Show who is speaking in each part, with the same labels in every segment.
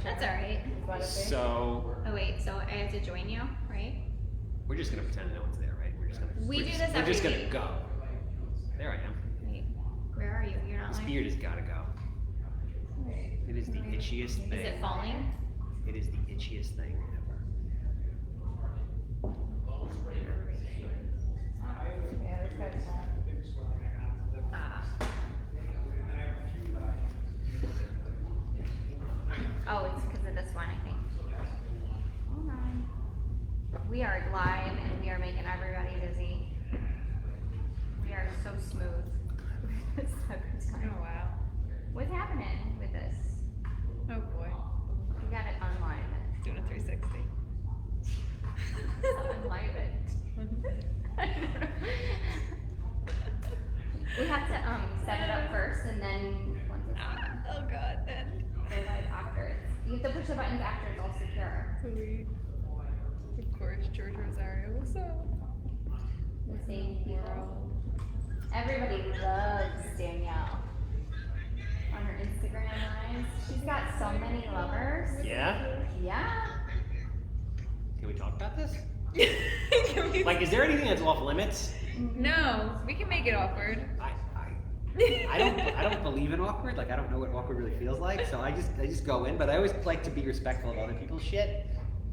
Speaker 1: That's all right.
Speaker 2: So.
Speaker 1: Oh wait, so I have to join you, right?
Speaker 2: We're just gonna pretend no one's there, right? We're just gonna go. There I am.
Speaker 1: Wait, where are you? You're not
Speaker 2: This
Speaker 1: live?
Speaker 2: beard has gotta go. It is the itchiest thing.
Speaker 1: Is it falling?
Speaker 2: It is the itchiest thing ever.
Speaker 1: Oh, it's because of this one, I think. Hold on. We are live and we are making everybody busy. We are so smooth.
Speaker 3: Oh wow.
Speaker 1: What's happening with this?
Speaker 3: Oh boy.
Speaker 1: You gotta unlive it.
Speaker 3: Doing a 360.
Speaker 1: Unlive it. We have to set it up first and then once it's done,
Speaker 3: Oh god, then.
Speaker 1: go live after it's. You have to push the buttons after it's all secure.
Speaker 3: Sweet. Of course, George Rosario. What's up?
Speaker 1: The same people. Everybody loves Danielle on her Instagram lives. She's got so many lovers.
Speaker 2: Yeah?
Speaker 1: Yeah.
Speaker 2: Can we talk about this?
Speaker 3: Can we...
Speaker 2: Like, is there anything that's off limits?
Speaker 3: No, we can make it awkward.
Speaker 2: I don't believe in awkward. Like, I don't know what awkward really feels like. So I just go in. But I always like to be respectful of other people's shit.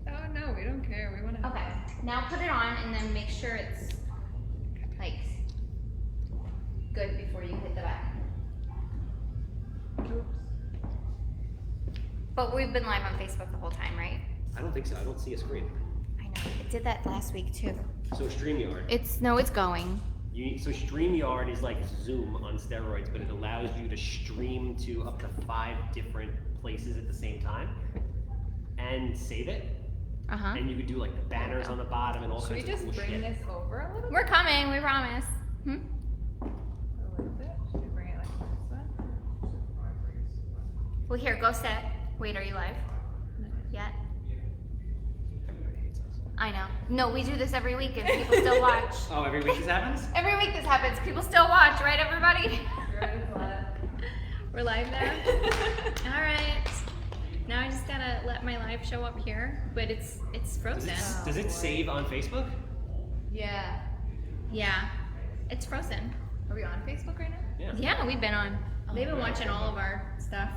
Speaker 3: Oh no, we don't care. We want to.
Speaker 1: Okay. Now put it on and then make sure it's like good before you hit the button.
Speaker 3: Oops.
Speaker 1: But we've been live on Facebook the whole time, right?
Speaker 2: I don't think so. I don't see a screen.
Speaker 1: I know. It did that last week too.
Speaker 2: So StreamYard.
Speaker 1: It's going.
Speaker 2: So StreamYard is like Zoom on steroids, but it allows you to stream to up to 5 different places at the same time and save it.
Speaker 1: Uh-huh.
Speaker 2: And you could do like the banners on the bottom and all
Speaker 3: Should we
Speaker 2: kinds of
Speaker 3: just
Speaker 2: cool
Speaker 3: bring
Speaker 2: shit.
Speaker 3: this over a little bit?
Speaker 1: We're coming, we promise.
Speaker 3: A little bit? Should we bring it like this then?
Speaker 1: Well, here, go set. Wait, are you live? Yet?
Speaker 2: Everybody hates us.
Speaker 1: I know. No, we do this every week and people still watch.
Speaker 2: Oh, every week this happens?
Speaker 1: Every week this happens. People still watch, right, everybody?
Speaker 3: We're live now?
Speaker 1: All right. Now I just gotta let my live show up here, but it's frozen.
Speaker 2: Does it save on Facebook?
Speaker 3: Yeah.
Speaker 1: Yeah, it's frozen.
Speaker 3: Are we on Facebook right now?
Speaker 2: Yeah.
Speaker 1: Yeah, we've been on. They've been watching all of our stuff.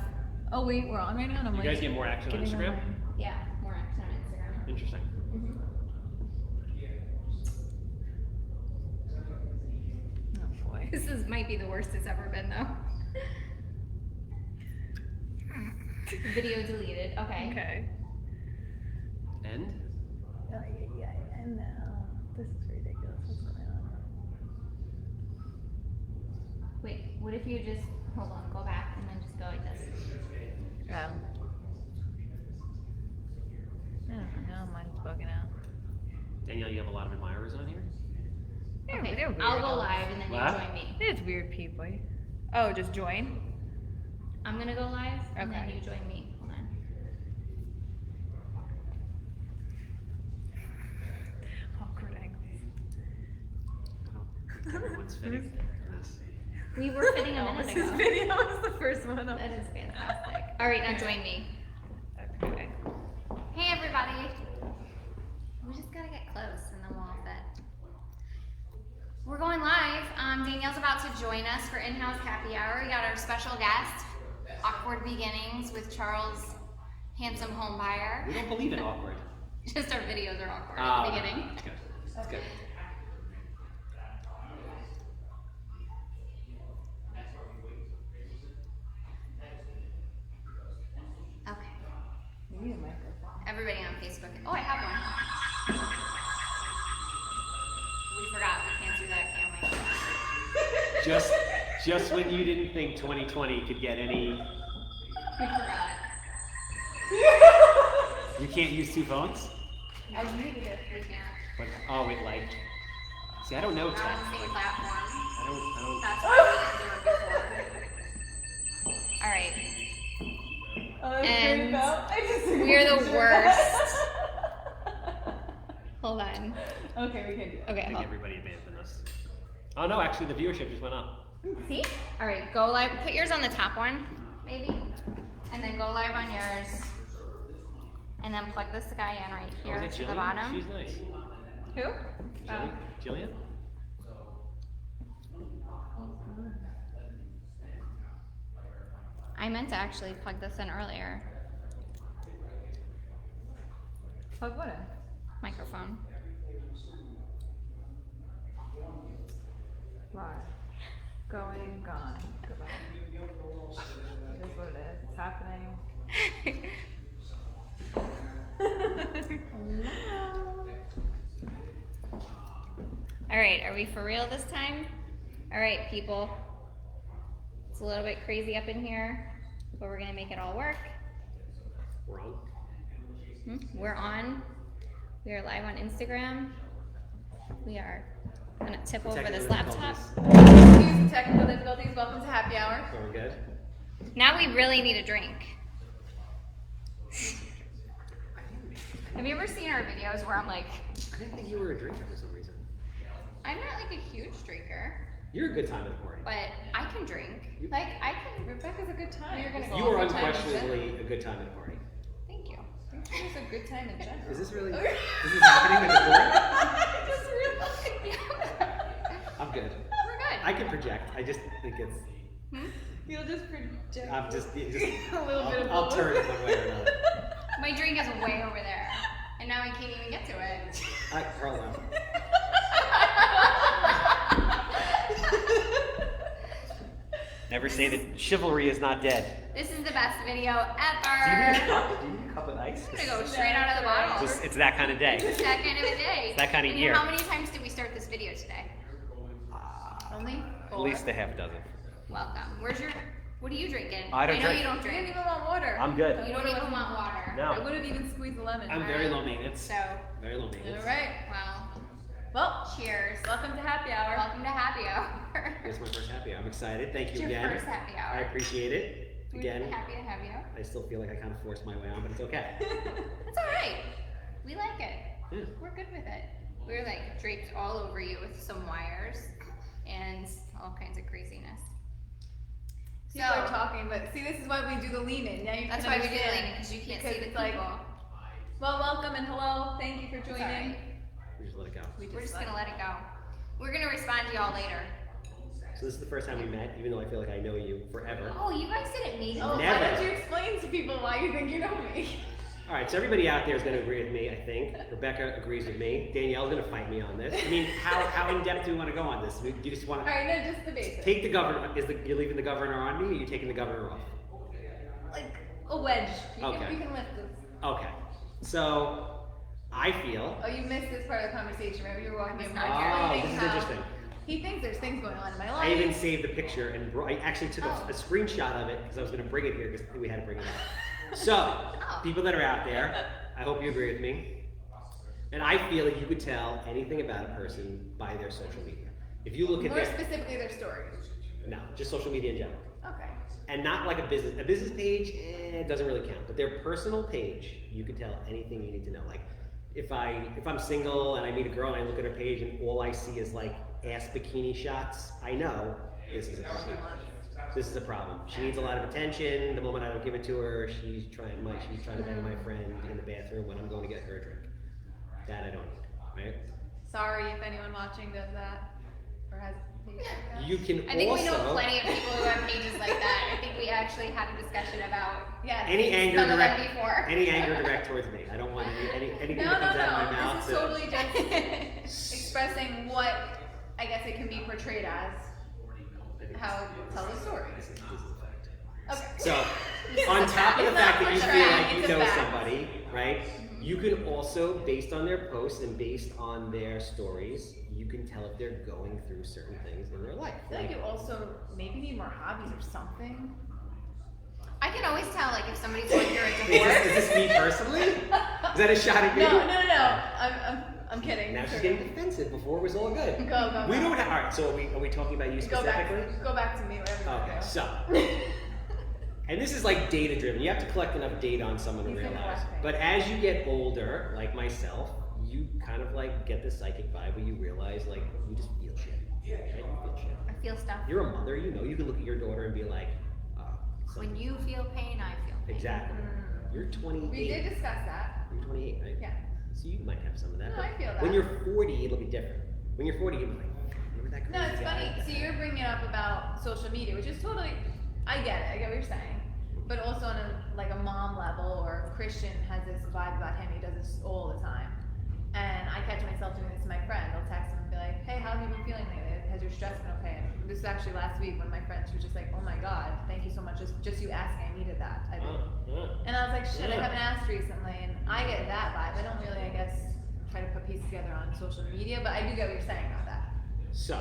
Speaker 3: Oh wait, we're on right now? And I'm
Speaker 2: You guys get more action on Instagram?
Speaker 1: Yeah, more action on Instagram.
Speaker 2: Interesting.
Speaker 3: Oh boy.
Speaker 1: This might be the worst it's ever been, though. Video deleted. Okay.
Speaker 3: Okay.
Speaker 2: And?
Speaker 3: I know. This is ridiculous. What's going on?
Speaker 1: Wait, what if you just hold on, go back, and then just go like this?
Speaker 3: I don't know. Mine's bugging out.
Speaker 2: Danielle, you have a lot of admirers on here?
Speaker 1: Okay,
Speaker 3: they're weird.
Speaker 1: I'll go live and then you
Speaker 2: What?
Speaker 1: join me.
Speaker 3: It's weird people. Oh, just join?
Speaker 1: I'm gonna go live and then
Speaker 3: Okay.
Speaker 1: you join me. Hold on.
Speaker 3: Awkward angles.
Speaker 2: I don't think everyone's fitting in this.
Speaker 1: We were fitting a minute
Speaker 3: This
Speaker 1: ago.
Speaker 3: video is the first one.
Speaker 1: That is fantastic. All right, now join me.
Speaker 3: Okay.
Speaker 1: Hey everybody. We just gotta get close and then we'll all fit. We're going live. Danielle's about to join us for in-house happy hour. We got our special guest, Awkward Beginnings with Charles, Handsome Homebuyer.
Speaker 2: We don't believe in awkward.
Speaker 1: Just our videos are awkward at the beginning.
Speaker 2: That's good. That's good.
Speaker 1: Okay.
Speaker 3: You need a microphone.
Speaker 1: Everybody on Facebook. Oh, I have one. We forgot. We can't do that, can we?
Speaker 2: Just when you didn't think 2020 could get any,
Speaker 1: We forgot.
Speaker 2: you can't use 2 phones?
Speaker 1: I muted it. We can't.
Speaker 2: But, oh, it like, see, I don't know
Speaker 1: We're
Speaker 2: tech.
Speaker 1: on the same platform.
Speaker 2: I don't.
Speaker 1: That's why we didn't do it before. All right. And we're the worst. Hold on.
Speaker 3: Okay, we can do it.
Speaker 1: Okay,
Speaker 2: I think
Speaker 1: hold.
Speaker 2: everybody abandoned us. Oh no, actually the viewership just went up.
Speaker 1: See? All right, go live. Put yours on the top one, maybe. And then go live on yours. and then plug this guy in right
Speaker 2: Oh,
Speaker 1: here
Speaker 2: is it
Speaker 1: to the
Speaker 2: Jillian?
Speaker 1: bottom.
Speaker 2: She's nice.
Speaker 3: Who?
Speaker 2: Jillian?
Speaker 1: I meant to actually plug this in earlier.
Speaker 3: Plug what in?
Speaker 1: Microphone.
Speaker 3: Live. Going, gone. Goodbye. It is what it is. It's happening.
Speaker 1: All right, are we for real this time? All right, people. It's a little bit crazy up in here, but we're gonna make it all work.
Speaker 2: We're on.
Speaker 1: We're on. We are live on Instagram. We are gonna tip over this
Speaker 2: Technical
Speaker 1: laptop.
Speaker 2: difficulties.
Speaker 3: Excuse the technical difficulties. Welcome to happy hour.
Speaker 2: So we're good?
Speaker 1: Now we really need a drink. Have you ever seen our videos where I'm like,
Speaker 2: I didn't think you were a drinker for some reason.
Speaker 1: I'm not like a huge drinker,
Speaker 2: You're a good time at the party.
Speaker 1: but I can drink.
Speaker 2: You-
Speaker 1: Like I can.
Speaker 3: Rebecca's a good time.
Speaker 1: You're gonna
Speaker 2: You
Speaker 1: go
Speaker 2: are
Speaker 1: all the time.
Speaker 2: unquestionably a good time at the party.
Speaker 1: Thank you.
Speaker 3: It's a good time in general.
Speaker 2: Is this really? This is happening with the board?
Speaker 3: I just realized.
Speaker 2: I'm good.
Speaker 1: We're good.
Speaker 2: I can project. I just think it's.
Speaker 3: You'll just project.
Speaker 2: I'm just.
Speaker 3: a little bit of
Speaker 2: I'll
Speaker 3: both.
Speaker 2: turn it one way or another.
Speaker 1: My drink is way over there, and now I can't even get to it.
Speaker 2: Carl out. Never say that chivalry is not dead.
Speaker 1: This is the best video
Speaker 2: Do you need a
Speaker 1: ever.
Speaker 2: cup? Do you need a cup of ice?
Speaker 1: I'm gonna go straight out of the bottle.
Speaker 2: It's that kind of day.
Speaker 1: It's that kind of a day.
Speaker 2: It's that kind of
Speaker 1: And
Speaker 2: year.
Speaker 1: How many times did we start this video today? Only
Speaker 2: At
Speaker 1: four.
Speaker 2: least a half dozen.
Speaker 1: Welcome. Where's your? What are you drinking?
Speaker 2: I don't
Speaker 1: know
Speaker 2: drink.
Speaker 1: you don't
Speaker 3: You
Speaker 1: drink.
Speaker 3: didn't even want water.
Speaker 2: I'm good.
Speaker 1: You don't even want water.
Speaker 2: No.
Speaker 3: I would have even squeezed a lemon.
Speaker 2: I'm very low maintenance.
Speaker 1: So,
Speaker 2: Very low maintenance.
Speaker 3: All right.
Speaker 1: well,
Speaker 3: Well,
Speaker 1: cheers.
Speaker 3: welcome to happy hour.
Speaker 1: Welcome to happy hour.
Speaker 2: It's my first happy hour. I'm excited. Thank
Speaker 1: It's
Speaker 2: you
Speaker 1: your
Speaker 2: again.
Speaker 1: first happy
Speaker 2: I
Speaker 1: hour.
Speaker 2: appreciate it.
Speaker 1: We're
Speaker 2: Again,
Speaker 1: happy to have you.
Speaker 2: I still feel like I kind of forced my way on, but it's okay.
Speaker 1: It's all right. We like it.
Speaker 2: Yeah.
Speaker 1: We're good with it. We're like draped all over you with some wires and all kinds of craziness.
Speaker 3: People are talking, but see, this is why we do the lean in. Now you
Speaker 1: That's
Speaker 3: can
Speaker 1: why we do
Speaker 3: understand.
Speaker 1: it because you can't
Speaker 3: Because
Speaker 1: see the
Speaker 3: it's like,
Speaker 1: people.
Speaker 3: well, welcome and hello. Thank you for
Speaker 1: It's all
Speaker 3: joining.
Speaker 1: right.
Speaker 2: We just let it go.
Speaker 1: We're just gonna let it go. We're gonna respond to y'all later.
Speaker 2: So this is the first time we met, even though I feel like I know you forever.
Speaker 1: Oh, you guys didn't meet.
Speaker 3: Oh,
Speaker 2: Never.
Speaker 3: why don't you explain to people why you think you know me?
Speaker 2: All right, so everybody out there is going to agree with me, I think. Rebecca agrees with me. Danielle's going to fight me on this. I mean, how in depth do we want to go on this? You just want
Speaker 3: All
Speaker 2: to
Speaker 3: right, no, just the basics.
Speaker 2: take the governor. You're leaving the governor on me, or you taking the governor off?
Speaker 3: Like a wedge.
Speaker 2: Okay.
Speaker 3: You can lift this.
Speaker 2: Okay. So I feel.
Speaker 3: Oh, you missed this part of the conversation, right? You were walking in.
Speaker 2: Oh, this is interesting.
Speaker 3: He thinks there's things going on in my life.
Speaker 2: I even saved the picture and I actually took
Speaker 3: Oh.
Speaker 2: a screenshot of it because I was going to bring it here because we had to bring it up. So, people that are out there, I hope you agree with me. And I feel like you could tell anything about a person by their social media. If you look at
Speaker 3: More
Speaker 2: their,
Speaker 3: specifically, their stories.
Speaker 2: no, just social media in general.
Speaker 3: Okay.
Speaker 2: And not like a business page, it doesn't really count. But their personal page, you could tell anything you need to know. Like, if I'm single and I meet a girl and I look at her page and all I see is like ass bikini shots, I know this is a problem. This is a problem. She needs a lot of attention. The moment I don't give it to her, she's trying to bang my friend in the bathroom when I'm going to get her a drink. That I don't need, right?
Speaker 3: Sorry if anyone watching does that or has a page like that.
Speaker 2: You can
Speaker 1: I think
Speaker 2: also
Speaker 1: we know plenty of people who have pages like that. I think we actually had a discussion about
Speaker 3: Yes.
Speaker 2: any anger
Speaker 1: some of them
Speaker 2: direct
Speaker 1: before.
Speaker 2: any anger direct towards me. I don't want anything
Speaker 3: No,
Speaker 2: that
Speaker 3: no,
Speaker 2: comes out of my
Speaker 3: no.
Speaker 2: mouth.
Speaker 3: This is totally just expressing what I guess it can be portrayed as. How it tells a story.
Speaker 2: This is a fact.
Speaker 3: Okay.
Speaker 2: So, on top of the
Speaker 3: It's
Speaker 2: fact
Speaker 3: not
Speaker 2: that you feel
Speaker 3: portraying,
Speaker 2: like you
Speaker 3: it's a
Speaker 2: know
Speaker 3: fact.
Speaker 2: somebody, right? You can also, based on their posts and based on their stories, you can tell if they're going through certain things in their life.
Speaker 3: I feel like you also maybe need more hobbies or something.
Speaker 1: I can always tell like if somebody's going through a
Speaker 2: Is
Speaker 1: divorce.
Speaker 2: this me personally? Is that a shot at me?
Speaker 3: No. I'm kidding.
Speaker 2: Now she's
Speaker 3: Sure.
Speaker 2: getting defensive before it was all good.
Speaker 3: Go.
Speaker 2: We don't have, alright, so are we talking about you
Speaker 3: Go back.
Speaker 2: specifically?
Speaker 3: Go back to me. Whatever you
Speaker 2: Okay,
Speaker 3: wanna do.
Speaker 2: so. And this is like data driven. You have to collect enough data on someone to
Speaker 3: You can
Speaker 2: realize.
Speaker 3: collect it.
Speaker 2: But as you get older, like myself, you kind of like get the psychic vibe where you realize like you just feel shit. Right? You feel shit.
Speaker 1: I feel stuff.
Speaker 2: You're a mother, you know, you can look at your daughter and be like,
Speaker 1: When you feel pain, I feel pain.
Speaker 2: exactly. you're 28.
Speaker 3: We did discuss that.
Speaker 2: You're 28, right?
Speaker 3: Yeah.
Speaker 2: So you might have some of that.
Speaker 3: No,
Speaker 2: but
Speaker 3: I feel that.
Speaker 2: When you're 40, it'll be different. When you're 40, you'll be like, remember that
Speaker 3: No,
Speaker 2: crazy
Speaker 3: it's
Speaker 2: guy?
Speaker 3: funny. So you're bringing up about social media, which is totally, I get it. I get what you're saying. But also on a mom level, or Christian has this vibe about him. He does this all the time. And I catch myself doing this to my friend. I'll text him and be like, hey, how have you been feeling lately? Has your stress been okay? And this was actually last week when my friend, she was just like, oh my God, thank you so much. Just you asking, I needed that. I did. And I was like, shit, I haven't asked recently. And I get that vibe. I don't really, I guess, try to put pieces together on social media, but I do get what you're saying about that.
Speaker 2: So,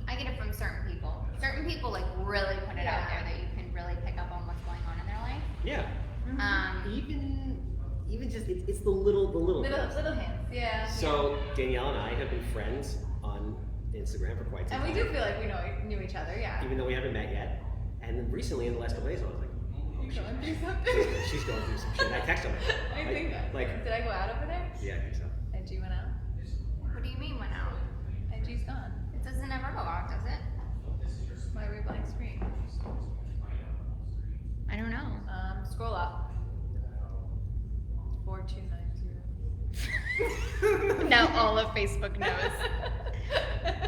Speaker 1: I get it from certain people. Certain people like really put it out there that you can really pick up on what's going on in their life.
Speaker 2: yeah.
Speaker 3: Mm-hmm.
Speaker 2: Even just, it's the little things.
Speaker 3: Little hints, yeah.
Speaker 2: So, Danielle and I have been friends on Instagram for quite some
Speaker 3: And
Speaker 2: time.
Speaker 3: we do feel like we knew each other, yeah.
Speaker 2: Even though we haven't met yet. And then recently, in the last couple days, I was like,
Speaker 3: You going through something?
Speaker 2: she's going through some shit. I texted her.
Speaker 3: I think
Speaker 2: like,
Speaker 3: did I go out over there?
Speaker 2: yeah, I think so.
Speaker 3: IG went out?
Speaker 1: What do you mean went out?
Speaker 3: IG's gone.
Speaker 1: It doesn't ever go out, does it?
Speaker 3: Why are we blank screen?
Speaker 1: I don't know.
Speaker 3: Scroll up. 4290.
Speaker 1: Now all of Facebook knows.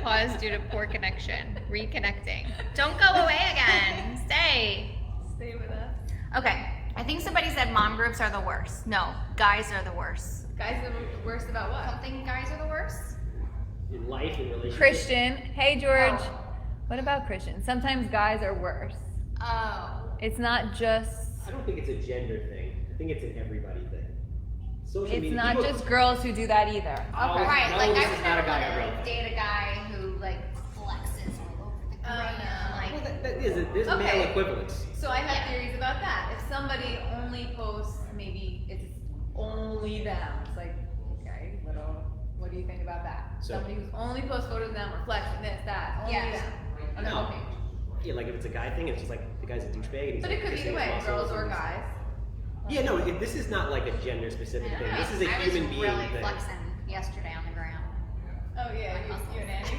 Speaker 1: Pause due to poor connection. Reconnecting. Don't go away again. Stay.
Speaker 3: Stay with us.
Speaker 1: Okay. I think somebody said mom groups are the worst. No, guys are the worst.
Speaker 3: Guys are the worst about what?
Speaker 1: Something guys are the worst?
Speaker 2: In life, in relationships.
Speaker 3: Christian. Hey George.
Speaker 1: Oh.
Speaker 3: What about Christian? Sometimes guys are worse.
Speaker 1: Oh.
Speaker 3: It's not just.
Speaker 2: I don't think it's a gender thing. I think it's an everybody thing. Social
Speaker 3: It's
Speaker 2: media.
Speaker 3: not
Speaker 2: people-
Speaker 3: just girls who do that either.
Speaker 2: Oh,
Speaker 1: Okay. Right,
Speaker 2: no,
Speaker 1: like
Speaker 2: this
Speaker 1: I
Speaker 2: is
Speaker 1: would
Speaker 2: not a
Speaker 1: never
Speaker 2: guy
Speaker 1: want
Speaker 2: girl
Speaker 1: to
Speaker 2: thing.
Speaker 1: date a guy who like flexes all over the
Speaker 3: Oh,
Speaker 1: gram.
Speaker 3: no.
Speaker 1: Like,
Speaker 2: Well, there's
Speaker 3: Okay.
Speaker 2: male equivalents.
Speaker 3: So I have
Speaker 1: Yeah.
Speaker 3: theories about that. If somebody only posts, maybe it's only them. It's like, okay, what do you think about that?
Speaker 2: So-
Speaker 3: Somebody who's only posts photos of them, reflecting this, that, only
Speaker 1: Yes.
Speaker 3: them. On their
Speaker 2: No.
Speaker 3: homepage.
Speaker 2: Yeah, like if it's a guy thing, it's just like the guy's a douchebag. And he's
Speaker 3: But
Speaker 2: like
Speaker 3: it could be
Speaker 2: kissing
Speaker 3: either way,
Speaker 2: his
Speaker 3: girls
Speaker 2: muscles
Speaker 3: or
Speaker 2: and-
Speaker 3: guys.
Speaker 2: Yeah, no, this is not like a gender specific thing. This is a
Speaker 1: I
Speaker 2: human
Speaker 1: was
Speaker 2: being
Speaker 1: really
Speaker 2: thing.
Speaker 1: flexing yesterday on the gram.
Speaker 3: Oh yeah,
Speaker 1: My muscles.
Speaker 3: you and Annie.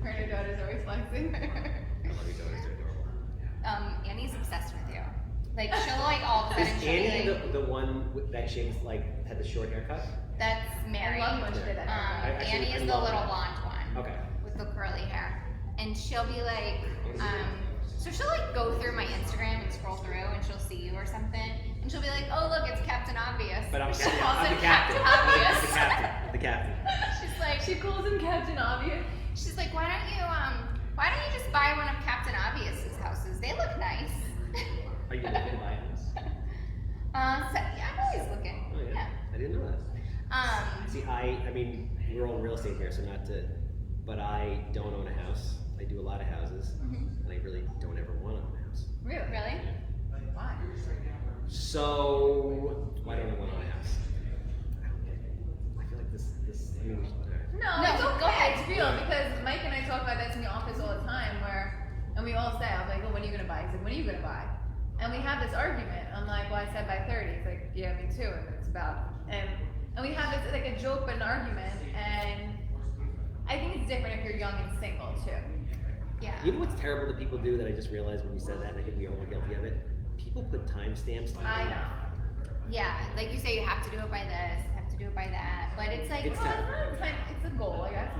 Speaker 3: Her and her daughter's always flexing.
Speaker 2: I love you, daughters, they're adorable.
Speaker 1: Annie's obsessed with you. Like she'll like all of a
Speaker 2: Is
Speaker 1: sudden she'll be
Speaker 2: Annie
Speaker 1: like,
Speaker 2: the one that she was like had the short haircut?
Speaker 1: that's
Speaker 3: I
Speaker 1: Mary.
Speaker 3: love when she did that.
Speaker 2: I actually-
Speaker 1: Annie
Speaker 2: I
Speaker 1: is the
Speaker 2: love
Speaker 1: little
Speaker 2: that.
Speaker 1: blonde one
Speaker 2: Okay.
Speaker 1: with the curly hair, and she'll be like, so she'll like go through my Instagram and scroll through, and she'll see you or something, and she'll be like, oh look, it's Captain Obvious.
Speaker 2: But I'm,
Speaker 1: She calls
Speaker 2: I'm
Speaker 1: him
Speaker 2: the captain.
Speaker 1: Obvious.
Speaker 2: The captain. The captain.
Speaker 1: She's like,
Speaker 3: She calls him Captain Obvious.
Speaker 1: she's like, why don't you just buy one of Captain Obvious's houses? They look nice.
Speaker 2: Are you looking to buy a house?
Speaker 1: So, yeah, I'm always looking.
Speaker 2: Oh yeah. I didn't know that.
Speaker 1: Um,
Speaker 2: See, I mean, we're all in real estate here, so not to, but I don't own a house. I do a lot of houses, and I really don't ever want to own a house.
Speaker 3: Really?
Speaker 1: really?
Speaker 3: Why?
Speaker 2: So, why don't I want to own a house? I don't get it. I feel like this, I mean,
Speaker 3: No,
Speaker 1: No,
Speaker 3: it's
Speaker 1: go
Speaker 3: okay.
Speaker 1: ahead.
Speaker 3: It's real because Mike and I talk about this in the office all the time. And we all say, I'm like, well, when are you gonna buy? He's like, when are you gonna buy? And we have this argument. I'm like, well, I said by 30. He's like, yeah, me too. And it's about and we have this like a joke but an argument. And I think it's different if you're young and single too.
Speaker 1: Yeah.
Speaker 2: you know what's terrible that people do that I just realized when you said that, and I think we all are guilty of it? People put timestamps on
Speaker 3: I
Speaker 2: it.
Speaker 3: know.
Speaker 1: Yeah, like you say, you have to do it by this, have to do it by that, but it's like,
Speaker 2: It's
Speaker 3: Well, it's not a time. It's a goal. I guess.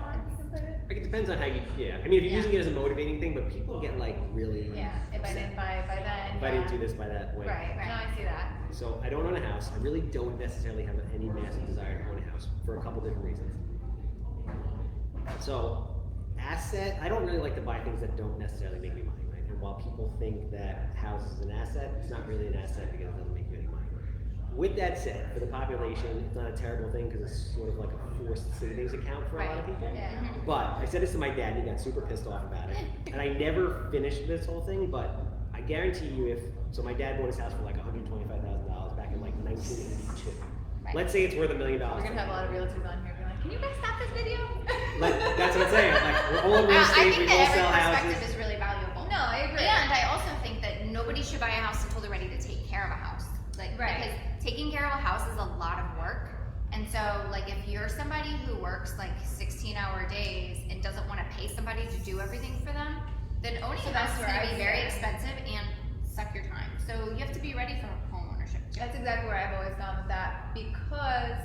Speaker 2: Like, it depends on how you, yeah. I mean, if you're
Speaker 1: Yeah.
Speaker 2: using it as a motivating thing, but people get like really
Speaker 3: Yeah. If I
Speaker 2: upset.
Speaker 3: didn't buy it by then.
Speaker 2: If I didn't do this by that point.
Speaker 3: Right.
Speaker 1: Right.
Speaker 3: No, I see that.
Speaker 2: So I don't own a house. I really don't necessarily have any massive desire to own a house for a couple different reasons. So asset, I don't really like to buy things that don't necessarily make me money, right? And while people think that house is an asset, it's not really an asset because it doesn't make you any money. With that said, for the population, it's not a terrible thing because it's sort of like a forced savings account for a lot of people.
Speaker 3: Yeah.
Speaker 2: But I said this to my dad, and he got super pissed off about it. And I never finished this whole thing, but I guarantee you so my dad bought his house for like $125,000 back in like 1982.
Speaker 1: Right.
Speaker 2: Let's say it's worth $1 million.
Speaker 3: We're gonna have a lot of realtors on here being like, can you guys stop this video?
Speaker 2: That's what I'm saying. Like, we're all in real
Speaker 1: I
Speaker 2: estate,
Speaker 1: think
Speaker 2: we all
Speaker 1: that
Speaker 2: sell
Speaker 1: every
Speaker 2: houses.
Speaker 1: perspective is really valuable.
Speaker 3: No, I agree.
Speaker 1: And I also think that nobody should buy a house until they're ready to take care of a house. Like,
Speaker 3: Right.
Speaker 1: because taking care of a house is a lot of work. And so, like, if you're somebody who works like 16-hour days and doesn't want to pay somebody to do everything for them, then owning
Speaker 3: So
Speaker 1: a house
Speaker 3: that's
Speaker 1: is
Speaker 3: where
Speaker 1: going to
Speaker 3: I
Speaker 1: be very
Speaker 3: stand.
Speaker 1: expensive and suck your time. So you have to be ready for home ownership too.
Speaker 3: That's exactly where I've always gone with that because,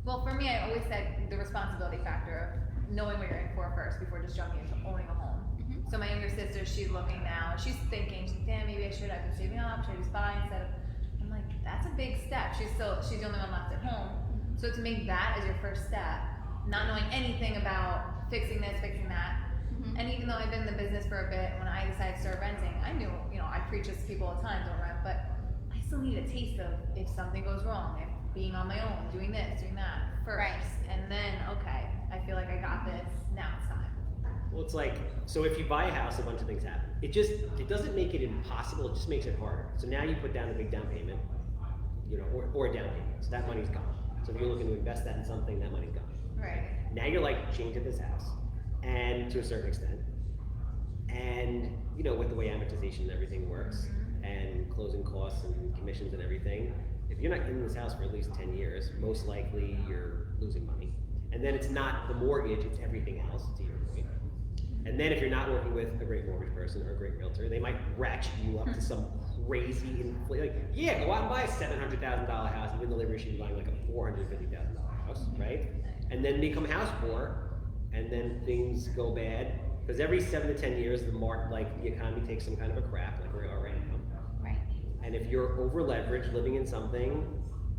Speaker 3: well, for me, I always said the responsibility factor of knowing what you're in for first before just jumping into owning a home.
Speaker 1: Mhm.
Speaker 3: So my younger sister, she's looking now, she's thinking, she's like, damn, maybe I've been saving up, should I just buy instead of, I'm like, that's a big step. She's the only one left at home. So to make that as your first step, not knowing anything about fixing this, fixing that, and even though I've been in the business for a bit, when I decided to start renting, I knew, I preach this to people all the time, don't rent, but I still need a taste of if something goes wrong, if being on my own, doing this, doing that first,
Speaker 1: Right.
Speaker 3: and then, okay, I feel like I got this, now it's time.
Speaker 2: Well, it's like, so if you buy a house, a bunch of things happen. It doesn't make it impossible, it just makes it harder. So now you put down a big down payment, or a down payment, so that money's gone. So if you're looking to invest that in something, that money's gone.
Speaker 3: Right.
Speaker 2: Now you're like chained to this house, and to a certain extent, and with the way amortization and everything works, and closing costs and commissions and everything, if you're not in this house for at least 10 years, most likely you're losing money. And then it's not the mortgage, it's everything else, to your point. And then if you're not working with a great mortgage person or a great realtor, they might ratchet you up to some crazy go out and buy a $700,000 house, even though they should be buying like a $450,000 house, right? And then become house poor, and then things go bad. Because every 7 to 10 years, the economy takes some kind of a crap, like we are right now.
Speaker 1: Right.
Speaker 2: And if you're over leveraged, living in something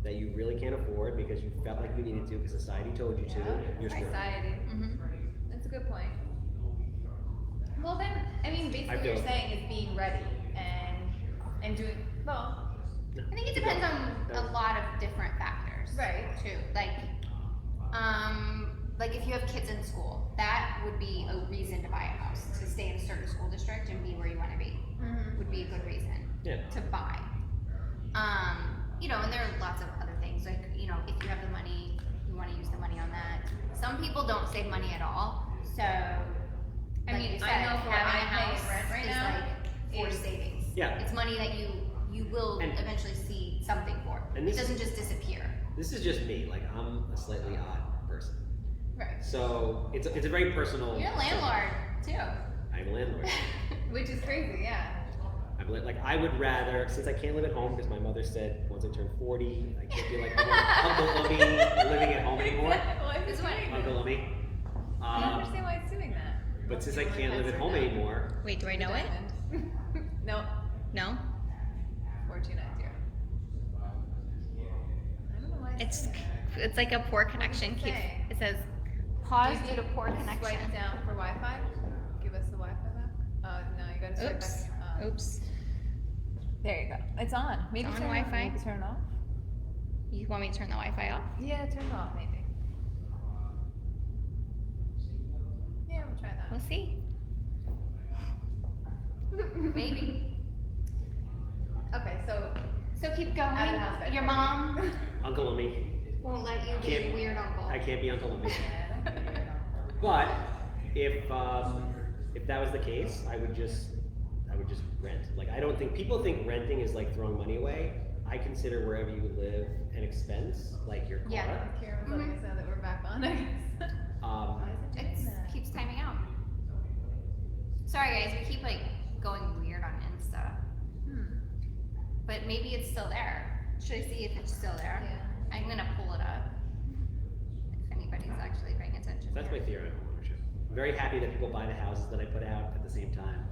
Speaker 2: that you really can't afford because you felt like you needed to because society told you to, you're screwed.
Speaker 3: Society. That's a good point. Well then, basically what you're saying is being ready and doing, well.
Speaker 1: I think it depends on a lot of different factors.
Speaker 3: Right.
Speaker 1: Too. Like if you have kids in school, that would be a reason to buy a house, to stay in a certain school district and be where you want to be. Would be a good reason to buy. And there are lots of other things, like, if you have the money, you want to use the money on that. Some people don't save money at all, so like you said,
Speaker 3: I know for what
Speaker 1: having a
Speaker 3: I pay
Speaker 1: house
Speaker 3: rent right
Speaker 1: is
Speaker 3: now
Speaker 1: like forced savings.
Speaker 2: Yeah.
Speaker 1: It's money that you will eventually see something for.
Speaker 2: And
Speaker 1: It doesn't just disappear.
Speaker 2: This is just me. Like, I'm a slightly odd person.
Speaker 3: Right.
Speaker 2: So it's a very personal.
Speaker 1: You're a landlord too.
Speaker 2: I'm a landlord.
Speaker 3: Which is crazy, yeah.
Speaker 2: I would rather, since I can't live at home because my mother said once I turn 40, I can't be like Uncle Ummy living at home anymore.
Speaker 3: Why is it doing
Speaker 2: Uncle Ummy.
Speaker 3: I don't understand why it's doing that.
Speaker 2: But since I can't live at home anymore.
Speaker 1: Wait, do I know it?
Speaker 3: No.
Speaker 1: No?
Speaker 3: 4290. I don't know why
Speaker 1: It's like a poor connection. It says pause due to poor connection.
Speaker 3: Swipe it down for Wi-Fi. Give us the Wi-Fi back. No, you gotta swipe
Speaker 1: Oops.
Speaker 3: back.
Speaker 1: Oops.
Speaker 3: There you go. It's on. Maybe
Speaker 1: It's on
Speaker 3: turn it
Speaker 1: Wi-Fi?
Speaker 3: Maybe turn it off.
Speaker 1: You want me to turn the Wi-Fi off?
Speaker 3: Yeah, turn it off maybe. Yeah, we'll try that.
Speaker 1: We'll see. Maybe.
Speaker 3: Okay, so
Speaker 1: keep
Speaker 3: Out of the house
Speaker 1: going.
Speaker 3: back
Speaker 1: Your
Speaker 3: there.
Speaker 1: mom
Speaker 2: Uncle Ummy.
Speaker 1: won't let you be
Speaker 2: Can't-
Speaker 1: a weird uncle.
Speaker 2: I can't be Uncle Ummy. But if that was the case, I would just rent. Like, I don't think people think renting is like throwing money away. I consider wherever you live an expense, like your car.
Speaker 1: Yeah.
Speaker 3: Kieran was letting us know that we're back on, I guess. Why is it doing that?
Speaker 1: Keeps timing out. Sorry guys, we keep going weird on Insta. But maybe it's still there. Should I see if it's still there?
Speaker 3: Yeah.
Speaker 1: I'm gonna pull it up. If anybody's actually paying attention.
Speaker 2: That's my theory on homeownership. I'm very happy that people buy the houses that I put out at the same time.